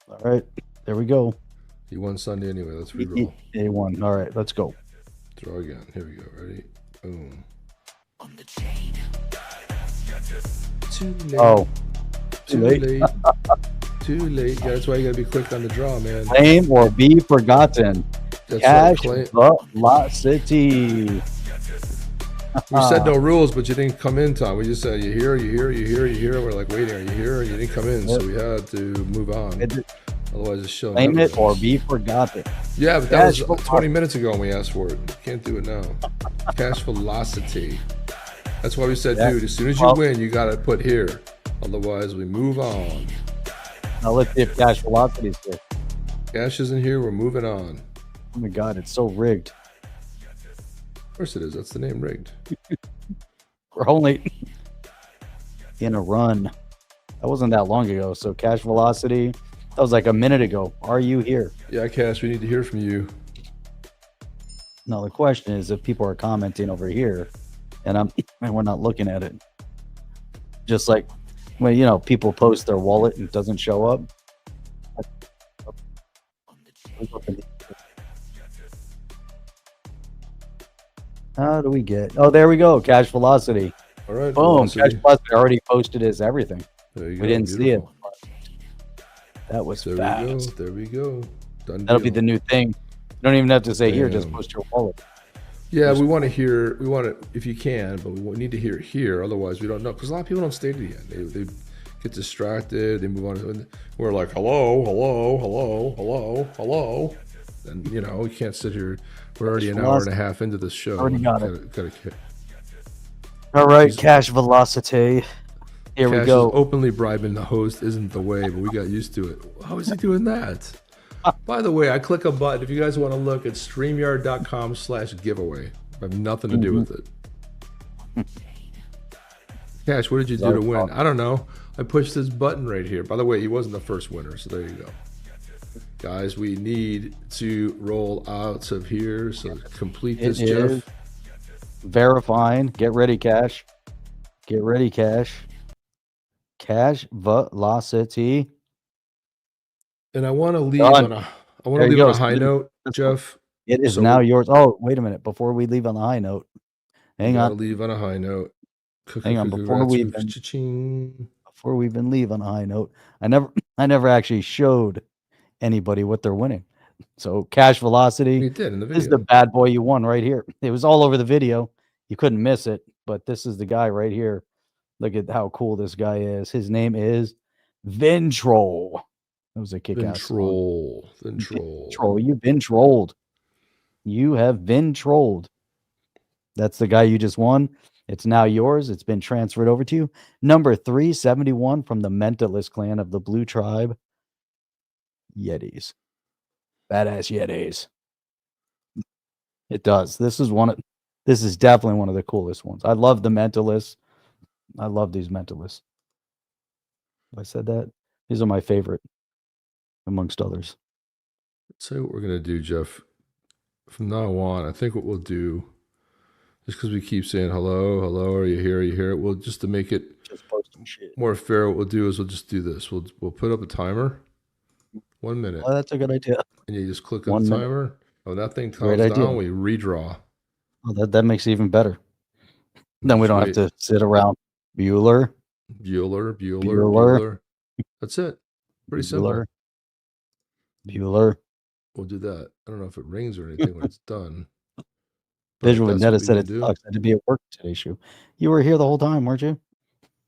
All right, there we go. He won Sunday anyway. Let's reroll. He won. All right, let's go. Draw again. Here we go. Ready? Boom. Too late. Oh. Too late. Too late. Yeah, that's why you gotta be quick on the draw, man. Claim or be forgotten. That's Cash right, velocity. We said no rules, but you didn't come in, Tom. We just said you here, you here, you here, you here. We're like waiting. Are you here? And you didn't come in, so we had to move on. Otherwise, it's showing. Claim it or be forgotten. Yeah, but that was 20 minutes ago when we asked for it. You can't do it now. Cash velocity. That's why we said, dude, as soon as you win, you got to put here. Otherwise, we move on. Now let's see if cash velocity is here. Cash isn't here. We're moving on. Oh my God, it's so rigged. Of course it is. That's the name, rigged. We're only in a run. That wasn't that long ago. So cash velocity, that was like a minute ago. Are you here? Yeah, Cash, we need to hear from you. Now the question is if people are commenting over here and we're not looking at it. Just like when, you know, people post their wallet and it doesn't show up. How do we get? Oh, there we go. Cash velocity. All right. Boom. Velocity. Cash velocity already posted as everything. There you We go. didn't see it. Beautiful. That was There fast. we go. There we go. Done That'll be deal. the new thing. You don't even have to say here. Just Damn. post your wallet. Yeah, we want to hear. We want to, if you can, but we need to hear it here. Otherwise, we don't know because a lot of people don't stay to the end. They get distracted. They move on. And we're like, hello, hello, hello, hello, hello. And you know, we can't sit here. We're already an hour and a half into this show. Already got it. Gotta All right, cash velocity. Here we Cash go. is openly bribing the host isn't the way, but we got used to it. How is he doing that? By the way, I click a button. If you guys want to look at StreamYard.com/giveaway. I have nothing to do with it. Cash, what did you do to win? I don't know. I pushed this button right here. By the way, he wasn't the first winner, so there you go. Guys, we need to roll out of here. So complete this, It Jeff. is verifying. Get ready, Cash. Get ready, Cash. Cash velocity. And I want to leave Done. on a There you go. high note, Jeff. It is So now yours. Oh, wait a minute. Before we leave on the high note, hang gotta on. leave on a high note. Hang on. Before we even leave on a high note, I never actually showed anybody what they're winning. So cash velocity. You did in the This is video. the bad boy you won right here. It was all over the video. You couldn't miss it. But this is the guy right here. Look at how cool this guy is. His name is Vintroll. That was a kick-ass song. Vintroll. You've been trolled. You have been trolled. That's the guy you just won. It's now yours. It's been transferred over to you. Number 371 from the Mentalist clan of the Blue Tribe. Yetis. Badass Yetis. It does. This is definitely one of the coolest ones. I love the Mentalists. I love these Mentalists. I said that. These are my favorite amongst others. Let's say what we're gonna do, Jeff. From now on, I think what we'll do, just because we keep saying hello, hello, are you here? Are you here? We'll just to make it just posting shit. More fair. What we'll do is we'll just do this. We'll put up a timer. 1 minute. Oh, that's a good idea. And you just click on 1 the minute. timer. When that thing Great comes idea. down, we redraw. Oh, that makes it even better. Then we don't have to sit around. Bueller. Bueller. That's it. Pretty simple. Bueller. We'll do that. I don't know if it rings or anything when it's done. but Visual that's Vendetta what we said can it do. sucks. I had to be at work today, Shu. You were here the whole time, weren't you?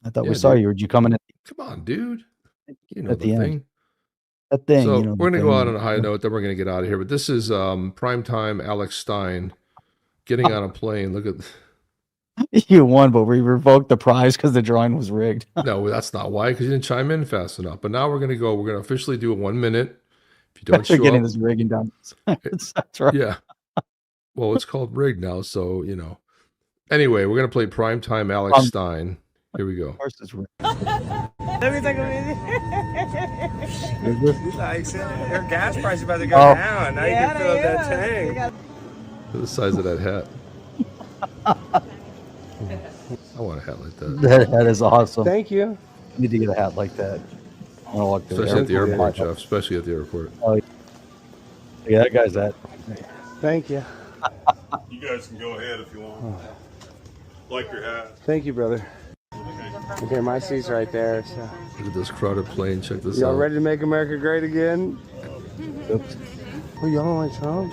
I thought Yeah, we saw dude. you. Were you coming in Come on, dude. You know at the the end? thing. That thing. So you know, we're the gonna go out thing. on a high note. Then we're gonna get out of here. But this is primetime Alex Stein getting on a plane. Look at. You won, but we revoked the prize because the drawing was rigged. No, that's not why. Because you didn't chime in fast enough. But now we're gonna go. We're gonna officially do a 1 minute. If you don't They're show getting up, this rigging down. That's right. yeah. Well, it's called rigged now, so you know. Anyway, we're gonna play primetime Alex Stein. Here we go. Of course it's rigged. Let me take a minute. Like, their gas price is about to go Oh. down. Now you can fill up that tank. Look at the size of that hat. I want a hat like that. That is awesome. Thank you. I need to get a hat like that. I want to walk to Especially at the airport, Jeff. Jeff. Especially at the airport. Oh, yeah, that guy's that. Thank you. You guys can go ahead if you want. Like your hat. Thank you, brother. Okay, my seat's right there. So. Look at this crowded plane. Check this Y'all out. ready to make America great again? Oops. Oh, y'all don't like Trump?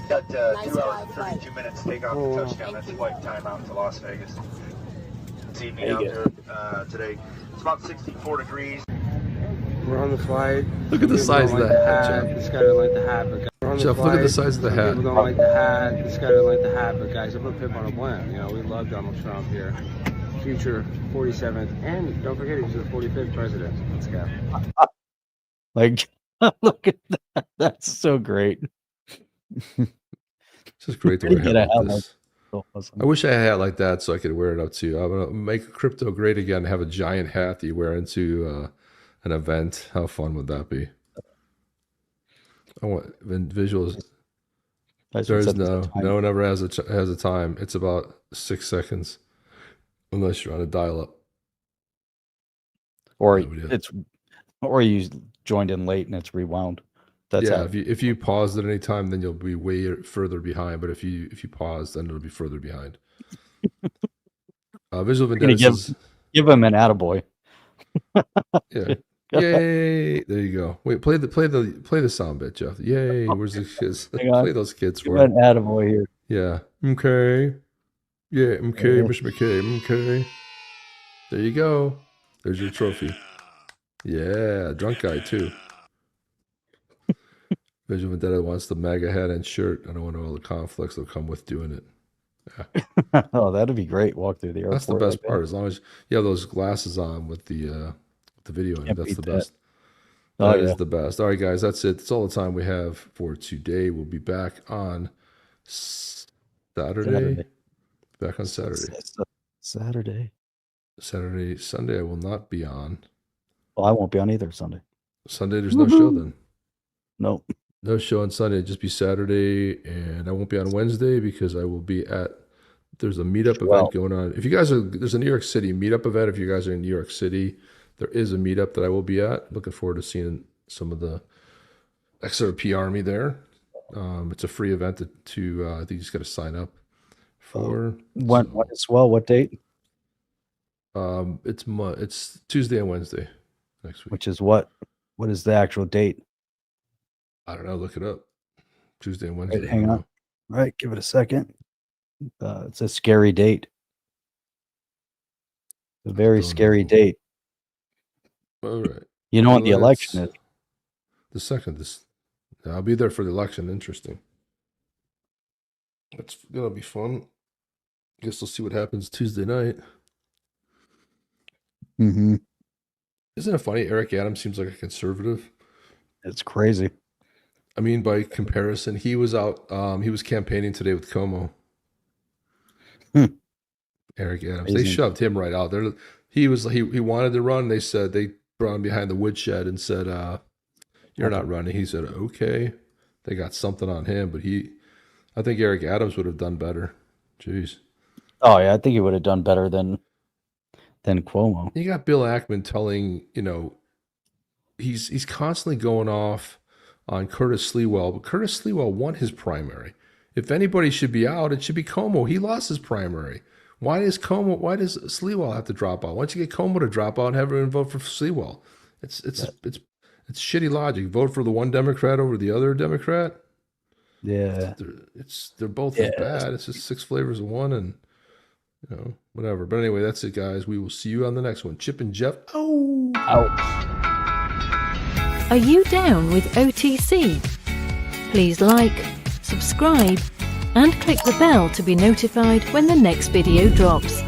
Got 2 hours and 32 minutes to take off Oh, the wow. touchdown. That's flight time out to Las Vegas. It's evening There out you there today. It's about 64 degrees. We're on the flight. Look at the People size don't of like that the hat, hat. This guy don't like the hat, but we're on the Jeff, look at the flight. size of the hat. People don't like the hat. This guy don't like the hat, but guys, I put Pip on a blimp. You know, we love Donald Trump here. Future 47th, and don't forget he's the 45th president. Let's go. Like Look at that. That's so great. It's just great to wear a hat like this. I wish I had a hat like that so I could wear it up too. I'm gonna make crypto great again. Have a giant hat that you wear into an event. How fun would that be? I want visuals. There's no one ever has a time. It's about 6 seconds, unless you're on a dial-up. Or you joined in late and it's rewound. That's yeah. If you paused at any time, then you'll be way further behind. But if you pause, then it'll be further behind. Visual Vendetta give him an attaboy. Yeah. Yay! There you go. Wait, play the sound bit, Jeff. Yay! Where's the kids? Play those kids for an attaboy here. Yeah. Okay. Yeah. Okay, Mr. McKay. Okay. There you go. There's your trophy. Yeah, drunk guy too. Visual Vendetta wants the MAGA hat and shirt. I don't want all the conflicts that come with doing it. Yeah. Oh, that'd be great. Walk through the airport. That's the best part. As long as you have those glasses on with the video in it, that's the best. That is the best. All right, guys, that's it. That's all the time we have for today. We'll be back on Saturday. Back on Saturday. Sunday I will not be on. Well, I won't be on either Sunday. Sunday there's no show then. Nope. No show on Sunday. It'll just be Saturday, and I won't be on Wednesday because I will be there's a meetup event going on. If you guys there's a New York City meetup event. If you guys are in New York City, there is a meetup that I will be at. Looking forward to seeing some of the XRP army there. It's a free event to I think you just got to sign up for. When as well? What date? It's Tuesday and Wednesday next week. Which is what? What is the actual date? I don't know. Look it up. Tuesday and Wednesday. Right, hang on. All right, give it a second. It's a scary date. A very scary date. All right. You know what the election is? The second. I'll be there for the election. Interesting. It's gonna be fun. Guess we'll see what happens Tuesday night. Mm-hmm. Isn't it funny? Eric Adams seems like a conservative. It's crazy. I mean, by comparison, he was out. He was campaigning today with Como. Eric Adams. They shoved him right out there. He wanted to run. They said they brought him behind the woodshed and said, "You're not running." He said, "Okay." They got something on him, but I think Eric Adams would have done better. Jeez. Oh yeah, I think he would have done better than Cuomo. You got Bill Ackman telling, he's constantly going off on Curtis Sliwell, but Curtis Sliwell won his primary. If anybody should be out, it should be Cuomo. He lost his primary. Why does Sliwell have to drop out? Why don't you get Cuomo to drop out and have everyone vote for Sliwell? It's shitty logic. Vote for the one Democrat over the other Democrat. Yeah. They're both as bad. It's just 6 flavors of one and whatever. But anyway, that's it, guys. We will see you on the next one. Chip and Jeff. Oh. Are you down with OTC? Please like, subscribe, and click the bell to be notified when the next video drops.